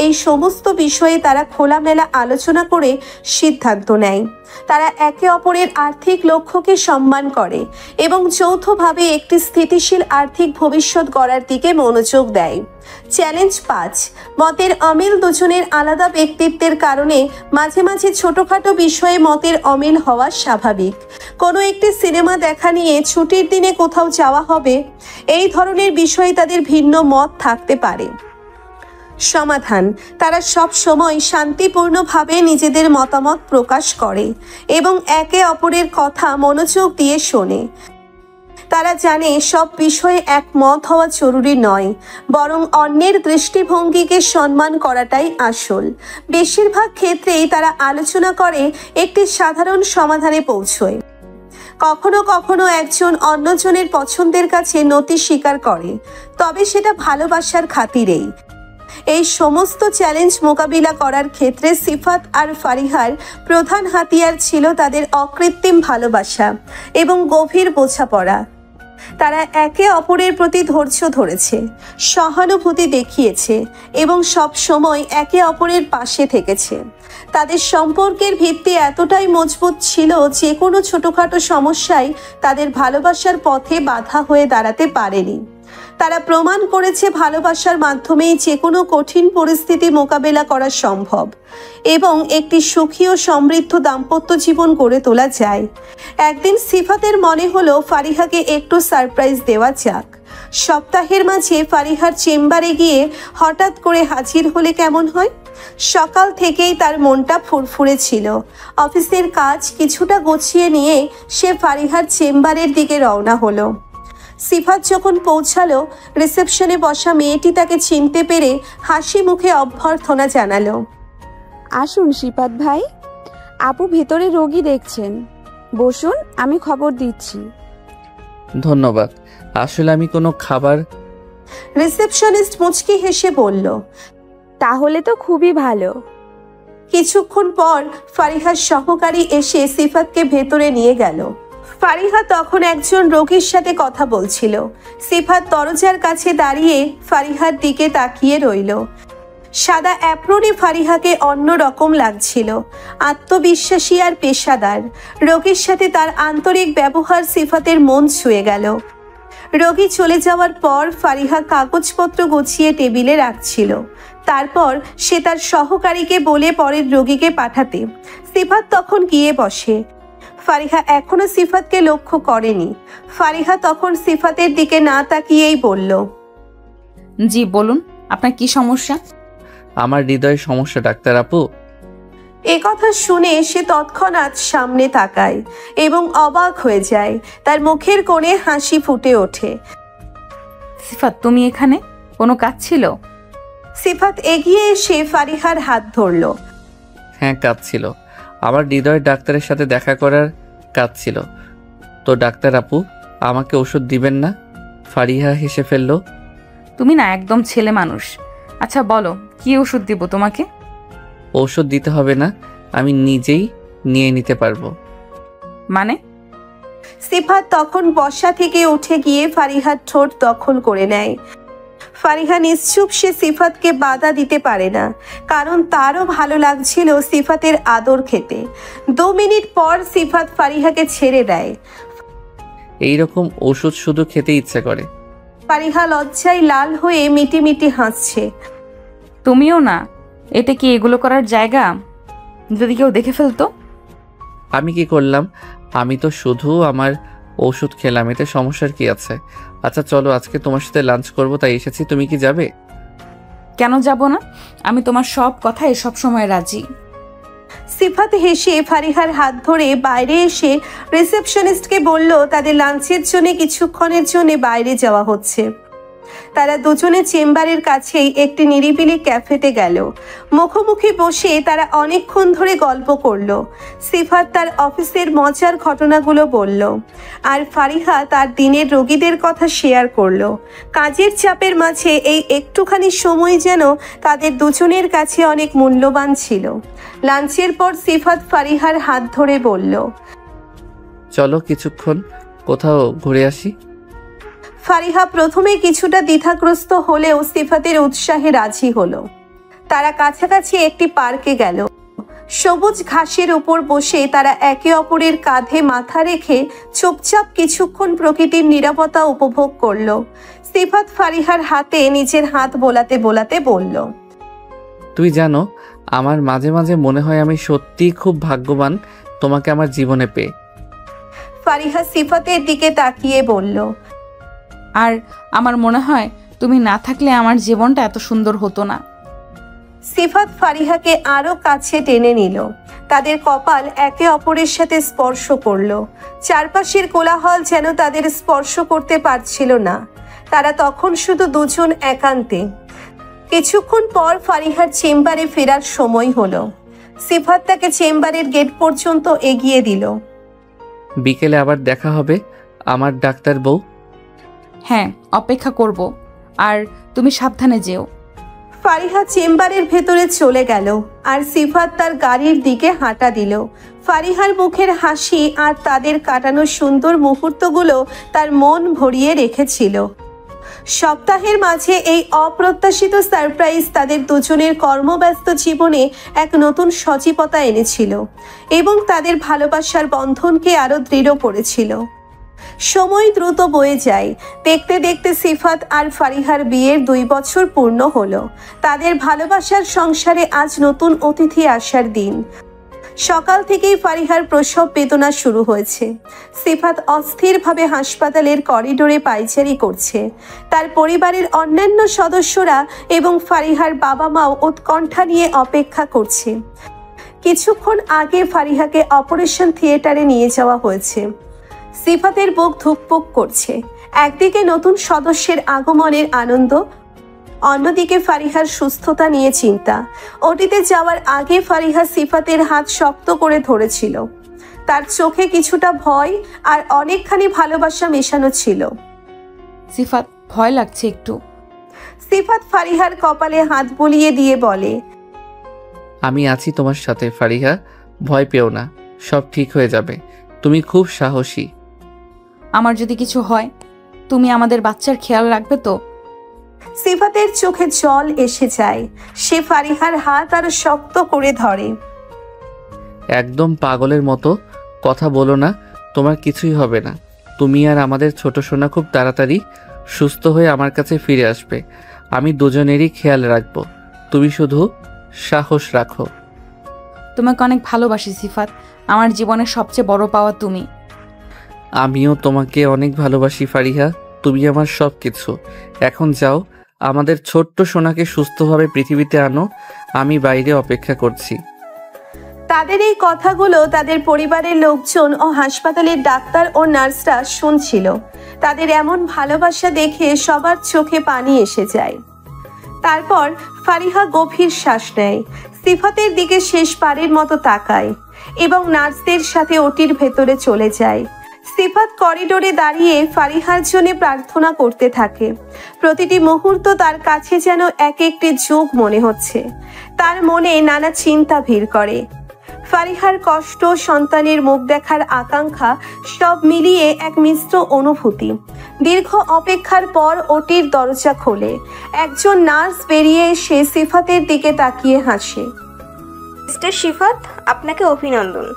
এই সমস্ত বিষয়ে তারা খোলামেলা আলোচনা করে সিদ্ধান্ত নেয়। তারা একে অপরের আর্থিক লক্ষ্যকে সম্মান করে এবং যৌথভাবে একটি স্থিতিশীল আর্থিক ভবিষ্যৎ গড়ার দিকে মনোযোগ দেয়। চ্যালেঞ্জ 5, মতের অমিল। দুজনের আলাদা ব্যক্তিত্বের কারণে মাঝে মাঝে ছোটখাটো বিষয়ে মতের অমিল হওয়া স্বাভাবিক। কোনো একটি সিনেমা দেখা নিয়ে ছুটির দিনে কোথাও যাওয়া হবে, এই ধরনের বিষয়ে তাদের ভিন্ন মত থাকতে পারে। সমাধান: তারা সব সময় শান্তিপূর্ণভাবে নিজেদের মতামত প্রকাশ করে এবং একে অপরের কথা মনোযোগ দিয়ে শোনে। তারা জানে সব বিষয়ে একমত হওয়া জরুরি নয়, বরং অন্যের দৃষ্টিভঙ্গিকে সম্মান করাটাই আসল। বেশিরভাগ ক্ষেত্রেই তারা আলোচনা করে একটি সাধারণ সমাধানে পৌঁছয়। কখনো কখনো একজন অন্যজনের পছন্দের কাছে নতি স্বীকার করে, তবে সেটা ভালোবাসার খাতিরেই। এই সমস্ত চ্যালেঞ্জ মোকাবিলা করার ক্ষেত্রে সিফাত আর ফারিহার প্রধান হাতিয়ার ছিল তাদের অকৃত্রিম ভালোবাসা এবং গভীর বোঝাপড়া। তারা একে অপরের প্রতি ধৈর্য ধরেছে, সহানুভূতি দেখিয়েছে এবং সব সময় একে অপরের পাশে থেকেছে। তাদের সম্পর্কের ভিত্তি এতটাই মজবুত ছিল যে কোনো ছোটখাটো সমস্যায় তাদের ভালোবাসার পথে বাধা হয়ে দাঁড়াতে পারেনি। তারা প্রমাণ করেছে ভালোবাসার মাধ্যমেই যে কোনো কঠিন পরিস্থিতি মোকাবেলা করা সম্ভব এবং একটি সুখী ও সমৃদ্ধ দাম্পত্য জীবন গড়ে তোলা যায়। একদিন সিফাতের মনে হলো ফারিহাকে একটু সারপ্রাইজ দেওয়া যাক। সপ্তাহের মাঝে ফারিহার চেম্বারে গিয়ে হঠাৎ করে হাজির হলে কেমন হয়? সকাল থেকেই তার মনটা ফুরফুরে ছিল। অফিসের কাজ কিছুটা গুছিয়ে নিয়ে সে ফারিহার চেম্বারের দিকে রওনা হলো। সিফাত যখন পৌঁছালো, রিসেপশনে বসা মেয়েটি তাকে চিনতে পেরে হাসি মুখে অভ্যর্থনা জানালো। আসুন সিফাত ভাই, আপু ভেতরে রোগী দেখছেন, বসুন, আমি খবর দিচ্ছি। ধন্যবাদ। আসলে আমি কোনো খাবার। রিসেপশনিস্ট মুচকি হেসে বলল। তাহলে তো খুবই ভালো। কিছুক্ষণ পর ফারিহার সহকারী এসে সিফাতকে ভেতরে নিয়ে গেল। ফারিহা তখন একজন রোগীর সাথে কথা বলছিল। সিফাত দরজার কাছে দাঁড়িয়ে ফারিহার দিকে তাকিয়ে রইল। সাদা অ্যাপ্রনে ফারিহাকে অন্য রকম লাগছিল, আত্মবিশ্বাসী আর পেশাদার। রোগীর সাথে তার আন্তরিক ব্যবহার সিফাতের মন ছুঁয়ে গেল। রোগী চলে যাওয়ার পর ফারিহা কাগজপত্র গুছিয়ে টেবিলে রাখছিল। তারপর সে তার সহকারীকে বলে পরের রোগীকে পাঠাতে। সিফাত তখন গিয়ে বসে। ফারিহা এখনো সিফাতকে লক্ষ্য করেনি। ফারিহা তখন সিফাতের দিকে না তাকিয়েই বলল, জি বলুন, আপনার কি সমস্যা? আমার হৃদয়ের সমস্যা ডাক্তার আপু। এ কথা শুনে সে তৎক্ষণাৎ সামনে তাকায় এবং অবাক হয়ে যায়। তার মুখের কোণে হাসি ফুটে ওঠে। সিফাত, তুমি এখানে? কোনো কাজ ছিল? সিফাত এগিয়ে এসে ফারিহার হাত ধরল। হ্যাঁ, কাজ ছিল। আমার হৃদয়ের ডাক্তারের সাথে দেখা করার কাজ ছিল। তো ডাক্তার আপু, আমাকে ওষুধ দিবেন না? ফারিহা হেসে ফেলল। তুমি না একদম ছেলে মানুষ। আচ্ছা বলো, কি ওষুধ দিব তোমাকে? ঔষধ দিতে হবে না, আমি নিজেই নিয়ে নিতে পারবো। মানে? সিফাত তখন বসা থেকে উঠে গিয়ে ফারিহার ঠোঁট দখল করে নেয়। ফারিহা নিশ্চুপ, সে সিফাতকে বাধা দিতে পারে না, কারণ তারও ভালো লাগছিল সিফাতের আদর খেতে। 2 মিনিট পর সিফাত ফারিহাকে ছেড়ে দেয়। এইরকম ওষুধ শুধু খেতে ইচ্ছে করে। ফারিহা লজ্জায় লাল হয়ে মিটিমিটি হাসছে। তুমিও না, এটা কি এগুলো করার জায়গা? যদি কেউ দেখে ফেলতো? আমি কি করলাম? আমি তো শুধু আমার ওষুধ খেলাম, এতে সমস্যার কি আছে? আচ্ছা চলো, আজকে তোমার সাথে লাঞ্চ করবো তাই এসেছি। তুমি কি যাবে? কেন যাব না? আমি তোমার সব কথায় সব সময় রাজি। সিফাত হেসে ফারিহার হাত ধরে বাইরে এসে রিসেপশনিস্টকে বলল তাদের লাঞ্চের জন্য কিছুক্ষণের জন্য বাইরে যাওয়া হচ্ছে। তারা দুজনে চেম্বারের কাছেই একটি নিরিবিলি ক্যাফেতে গেল। মুখোমুখি বসে তারা অনেকক্ষণ ধরে গল্প করলো। সিফাত তার অফিসের মজার ঘটনাগুলো বলল, আর ফারিহা তার দিনের রোগীদের কথা শেয়ার করলো। কাজের চাপের মাঝে এই একটুখানি সময় যেন তাদের দুজনের কাছে অনেক মূল্যবান ছিল। লাঞ্চের পর সিফাত ফারিহার হাত ধরে বলল, চলো কিছুক্ষণ কোথাও ঘুরে আসি। ফারিহা প্রথমে কিছুটা দ্বিধাগ্রস্ত হলেও সিফাতের উৎসাহে রাজি হলো। তারা কাছাকাছি একটি পার্কে গেল। সবুজ ঘাসের উপর বসে তারা একে অপরের কাঁধে মাথা রেখে চুপচাপ কিছুক্ষণ প্রকৃতির নীরবতা উপভোগ করলো। সিফাত ফারিহার হাতে নিজের হাত বোলাতে বোলাতে বলল, তুই জানো, আমার মাঝে মাঝে মনে হয় আমি সত্যিই খুব ভাগ্যবান তোমাকে আমার জীবনে পেয়ে। ফারিহা সিফাতের দিকে তাকিয়ে বলল, আর আমার মনে হয় তুমি না থাকলে আমার জীবনটা এত সুন্দর হতো না। সিফাত ফারিহাকে আরো কাছে টেনে নিল। তাদের কপাল একে অপরের সাথে স্পর্শ করলো। চারপাশের কোলাহল যেন তাদের স্পর্শ করতে পারছিল না। তারা তখন শুধু দুজন একান্তে। কিছুক্ষণ পর ফারিহার চেম্বারে ফেরার সময় হলো। সিফাত তাকে চেম্বারের গেট পর্যন্ত এগিয়ে দিল। বিকেলে আবার দেখা হবে আমার ডাক্তার বউ। হ্যাঁ, অপেক্ষা করব। আর তুমি সাবধানে যেও। ফারিহা চেম্বারের ভেতরে চলে গেল আর সিফাত তার গাড়ির দিকে হাঁটা দিল। ফারিহার মুখের হাসি আর তাদের কাটানো সুন্দর মুহূর্তগুলো তার মন ভরিয়ে রেখেছিল। সপ্তাহের মাঝে এই অপ্রত্যাশিত সারপ্রাইজ তাদের দুজনের কর্মব্যস্ত জীবনে এক নতুন সজীবতা এনেছিল এবং তাদের ভালোবাসার বন্ধনকে আরো দৃঢ় করেছিল। সময় দ্রুত বয়ে যায়। দেখতে দেখতে সিফাত আর ফারিহার বিয়ের 2 বছর পূর্ণ হলো। তাদের ভালোবাসার সংসারে আজ নতুন অতিথি আসার দিন। সকাল থেকেই ফারিহার প্রসব বেদনা শুরু হয়েছে। সিফাত অস্থিরভাবে হাসপাতালের করিডোরে পায়চারি করছে। তার পরিবারের অন্যান্য সদস্যরা এবং ফারিহার বাবা মাও উৎকণ্ঠা নিয়ে অপেক্ষা করছে। কিছুক্ষণ আগে ফারিহাকে অপারেশন থিয়েটারে নিয়ে যাওয়া হয়েছে। সিফাতের বুক ধুকপুক করছে। একদিকে নতুন সদস্যের আগমনের আনন্দ, অন্যদিকে ফারিহার সুস্থতা নিয়ে চিন্তা। ওটিতে যাওয়ার আগে ফারিহা সিফাতের হাত শক্ত করে ধরেছিল। তার চোখে কিছুটা ভয় আর অনেকখানি ভালোবাসা মেশানো ছিল। সিফাত, ভয় লাগছে একটু। সিফাত ফারিহার কপালে হাত বুলিয়ে দিয়ে বলে, আমি আছি তোমার সাথে ফারিহা, ভয় পেও না, সব ঠিক হয়ে যাবে। তুমি খুব সাহসী। আমার যদি কিছু হয় তুমি আমাদের বাচ্চার খেয়াল রাখবে তো? সিফাতের চোখে জল এসে যায়। সে ফারিহার হাত আরো শক্ত করে ধরে। একদম পাগলের মতো কথা বলো না, তোমার কিছুই হবে না। তুমি আর আমাদের ছোট সোনা খুব তাড়াতাড়ি সুস্থ হয়ে আমার কাছে ফিরে আসবে। আমি দুজনেরই খেয়াল রাখবো, তুমি শুধু সাহস রাখো। তোমাকে অনেক ভালোবাসি সিফাত, আমার জীবনের সবচেয়ে বড় পাওয়া তুমি। আমিও তোমাকে অনেক ভালোবাসি ফারিহা, তুমি আমার সব কিছু। এখন যাও, আমাদের ছোট্ট সোনাকে সুস্থভাবে পৃথিবীতে আনো, আমি বাইরে অপেক্ষা করছি। তাদের এই কথাগুলো তাদের পরিবারের লোকজন ও হাসপাতালের ডাক্তার ও নার্সরা শুনছিল। তাদের এমন ভালোবাসা দেখে সবার চোখে পানি এসে যায়। তারপর ফারিহা গভীর শ্বাস নেয়, সিফাতের দিকে শেষবারের মতো তাকায় এবং নার্সদের সাথে ওটির ভেতরে চলে যায়। সিফাত করিডোরে দাঁড়িয়ে ফারিহার জন্য প্রার্থনা করতে থাকে। প্রতিটি মুহূর্ত তার কাছে যেন এক একটি যুগ মনে হচ্ছে। তার মনে নানা চিন্তা ভিড় করে। ফারিহার কষ্ট, সন্তানের মুখ দেখার আকাঙ্ক্ষা, সব মিলিয়ে এক মিশ্র অনুভূতি। দীর্ঘ অপেক্ষার পর ওটির দরজা খোলে। একজন নার্স বেরিয়ে এসে সিফাতের দিকে তাকিয়ে হাসে। মিস্টার সিফাত, আপনাকে অভিনন্দন।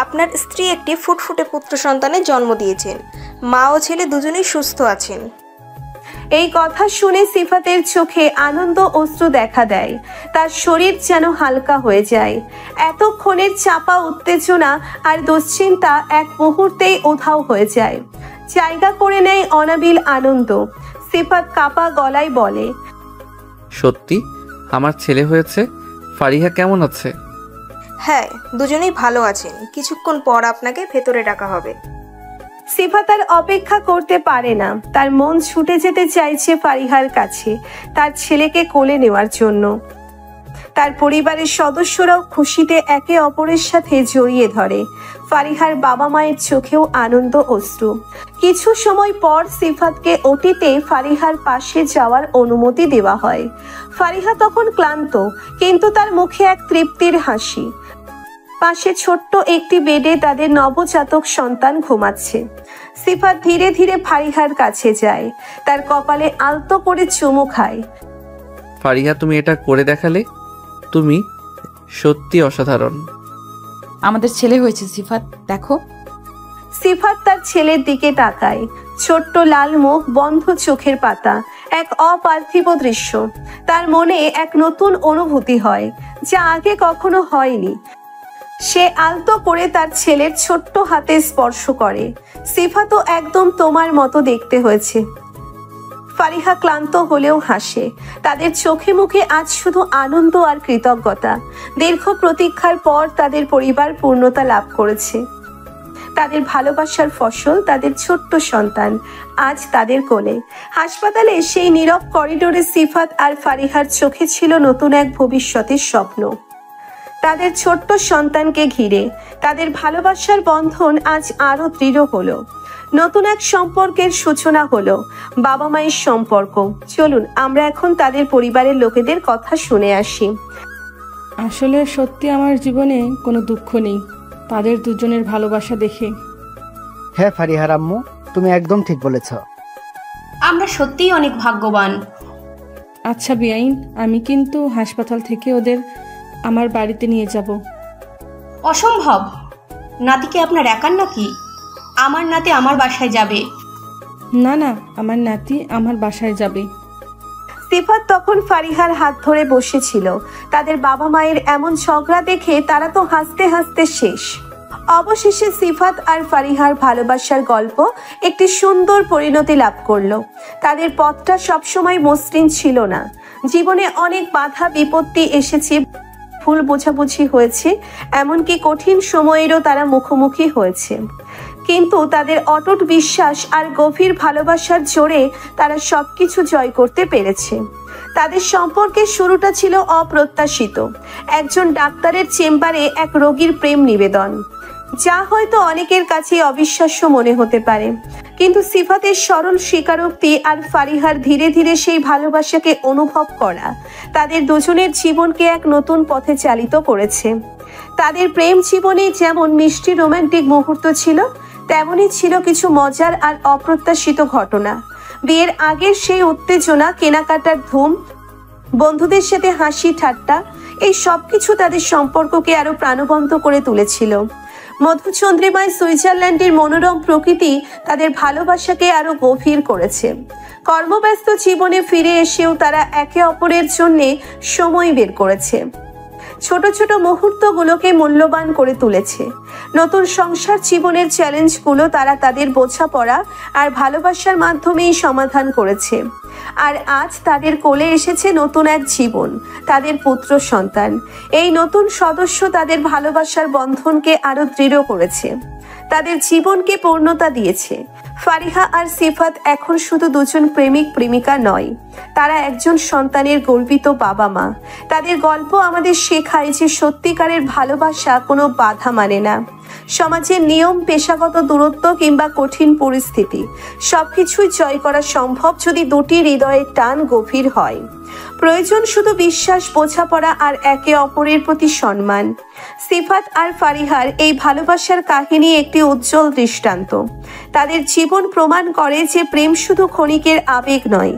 আপনার স্ত্রী একটি ফুটফুটে পুত্র সন্তানের জন্ম দিয়েছেন। মা ও ছেলে দুজনেই সুস্থ আছেন। এই কথা শুনে সিফাতের চোখে আনন্দ অশ্রু দেখা দেয়। তার শরীর যেন হালকা হয়ে যায়। এতক্ষণের চাপা উত্তেজনা আর দুশ্চিন্তা এক মুহূর্তেই উধাও হয়ে যায়। জায়গা করে নেয় অনাবিল আনন্দ। সিফাত কাপা গলায় বলে, সত্যি আমার ছেলে হয়েছে? ফারিহা কেমন আছে? হ্যাঁ, দুজনেই ভালো আছেন। কিছুক্ষণ পর আপনাকে ভেতরে ডাকা হবে। সিফাত আর অপেক্ষা করতে পারে না। তার মন ছুটে যেতে চাইছে ফারিহার কাছে, তার ছেলেকে কোলে নেওয়ার জন্য। তার পরিবারের সদস্যরাও খুশিতে একে অপরের সাথে জড়িয়ে ধরে। ফারিহার বাবা মায়ের চোখেও আনন্দ অশ্রু। কিছু সময় পর সিফাতকে ওটিতে ফারিহার পাশে যাওয়ার অনুমতি দেওয়া হয়। ফারিহা তখন ক্লান্ত, কিন্তু তার মুখে এক তৃপ্তির হাসি। পাশে ছোট্ট একটি বেডে তাদের নবজাতক সন্তান ঘুমাচ্ছে। সিফাত ধীরে ধীরে ফারিহার কাছে যায়, তার কপালে আলতো করে চুমু খায়। ফারিহা, তুমি এটা করে দেখালে, তুমি সত্যি অসাধারণ। আমাদের ছেলে হয়েছে সিফাত, দেখো। সিফাত তার ছেলের দিকে তাকায়। ছোট্ট লাল মুখ, বন্ধ চোখের পাতা, এক অপার্থিব দৃশ্য। তার মনে এক নতুন অনুভূতি হয়, যা আগে কখনো হয়নি। সে আলতো করে তার ছেলের ছোট্ট হাতে স্পর্শ করে। সিফাতও একদম তোমার মতো দেখতে হয়েছে। ফারিহা ক্লান্ত হলেও হাসে। তাদের চোখে মুখে আজ শুধু আনন্দ আর কৃতজ্ঞতা। দীর্ঘ প্রতীক্ষার পর তাদের পরিবার পূর্ণতা লাভ করেছে। তাদের ভালোবাসার ফসল, তাদের ছোট্ট সন্তান আজ তাদের কোলে। হাসপাতালে সেই নীরব করিডোরে সিফাত আর ফারিহার চোখে ছিল নতুন এক ভবিষ্যতের স্বপ্ন। তাদের ছোট্ট সন্তানকে ঘিরে তাদের ভালোবাসার বন্ধন আজ আরো দৃঢ় হলো। নতুন এক সম্পর্কের সূচনা হলো, বাবা মায়ের সম্পর্ক। চলুন আমরা এখন তাদের পরিবারের লোকেদের কথা শুনে আসি। আসলে সত্যি আমার জীবনে কোনো দুঃখ নেই তাদের দুজনের ভালোবাসা দেখে। হ্যাঁ ফারিহার আম্মু, তুমি একদম ঠিক বলেছ। আমরা সত্যিই অনেক ভাগ্যবান। আচ্ছা বেআইন, আমি কিন্তু হাসপাতাল থেকে ওদের আমার বাড়িতে নিয়ে যাব। অসম্ভব, নাতিকে আপনার একার নাকি? আমার নাতি আমার বাসায় যাবে। না না, আমার নাতি আমার বাসায় যাবে। সিফাত তখন ফারিহার হাত ধরে বসেছিল। তাদের বাবা মায়ের এমন ঝগড়া দেখে তারা তো হাসতে হাসতে শেষ। অবশেষে সিফাত আর ফারিহার ভালোবাসার গল্প একটি সুন্দর পরিণতি লাভ করলো। তাদের পথটা সবসময় মসৃণ ছিল না। জীবনে অনেক বাধা বিপত্তি এসেছে, ভুল বোঝাবুঝি হয়েছে, এমনকি কঠিন সময়েরও তারা মুখোমুখি হয়েছে। কিন্তু তাদের অটুট বিশ্বাস আর গভীর ভালোবাসার জোরে তারা সবকিছু জয় করতে পেরেছে। তাদের সম্পর্কের শুরুটা ছিল অপ্রত্যাশিত। একজন ডাক্তারের চেম্বারে এক রোগীর প্রেম নিবেদন, যা হয়তো অনেকের কাছে অবিশ্বাস্য মনে হতে পারে, কিন্তু সিফাতের সরল স্বীকারোক্তি আর ফারিহার ধীরে ধীরে সেই ভালোবাসাকে অনুভব করা তাদের দুজনের জীবনকে এক নতুন পথে চালিত করেছে। তাদের প্রেম জীবনে যেমন মিষ্টি রোমান্টিক মুহূর্ত ছিল, তেমনই ছিল কিছু মজার আর অপ্রত্যাশিত ঘটনা। বিয়ের আগের সেই উত্তেজনা, কেনাকাটার ধুম, বন্ধুদের সাথে হাসি ঠাট্টা, এই সবকিছু তাদের সম্পর্ককে আরো প্রাণবন্ত করে তুলেছিল। মধুচন্দ্রিমায় সুইজারল্যান্ডের মনোরম প্রকৃতি তাদের ভালোবাসাকে আরো গভীর করেছে। কর্মব্যস্ত জীবনে ফিরে এসেও তারা একে অপরের জন্য সময় বের করেছে। ছোট ছোট মুহূর্তগুলোকে মূল্যবান করে তুলেছে। নতুন সংসার জীবনের চ্যালেঞ্জগুলো তারা তাদের বোঝাপড়া আর ভালোবাসার মাধ্যমেই সমাধান করেছে। আর আজ তাদের কোলে এসেছে নতুন এক জীবন, তাদের পুত্র সন্তান। এই নতুন সদস্য তাদের ভালোবাসার বন্ধনকে আরো দৃঢ় করেছে, তাদের জীবনকে পূর্ণতা দিয়েছে। ফারিহা আর সিফাত এখন শুধু দুজন প্রেমিক প্রেমিকা নয়, তারা একজন সন্তানের গর্বিত বাবা মা। তাদের গল্প আমাদের শেখায় যে সত্যিকারের ভালোবাসা কোনো বাধা মানে না। সমাজের নিয়ম, পেশাগত দূরত্ব কিংবা কঠিন পরিস্থিতি সবকিছুই জয় করা সম্ভব যদি দুটি হৃদয়ের টান গভীর হয়। প্রয়োজন শুধু বিশ্বাস, বোঝাপড়া আর একে অপরের প্রতি সম্মান। সিফাত আর ফারিহার এই ভালোবাসার কাহিনী একটি উজ্জ্বল দৃষ্টান্ত। তাদের জীবন প্রমাণ করে যে প্রেম শুধু ক্ষণিকের আবেগ নয়,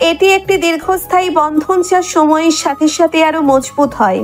এটি একটি দীর্ঘস্থায়ী বন্ধন যা সময়ের সাথে সাথে আরো মজবুত হয়।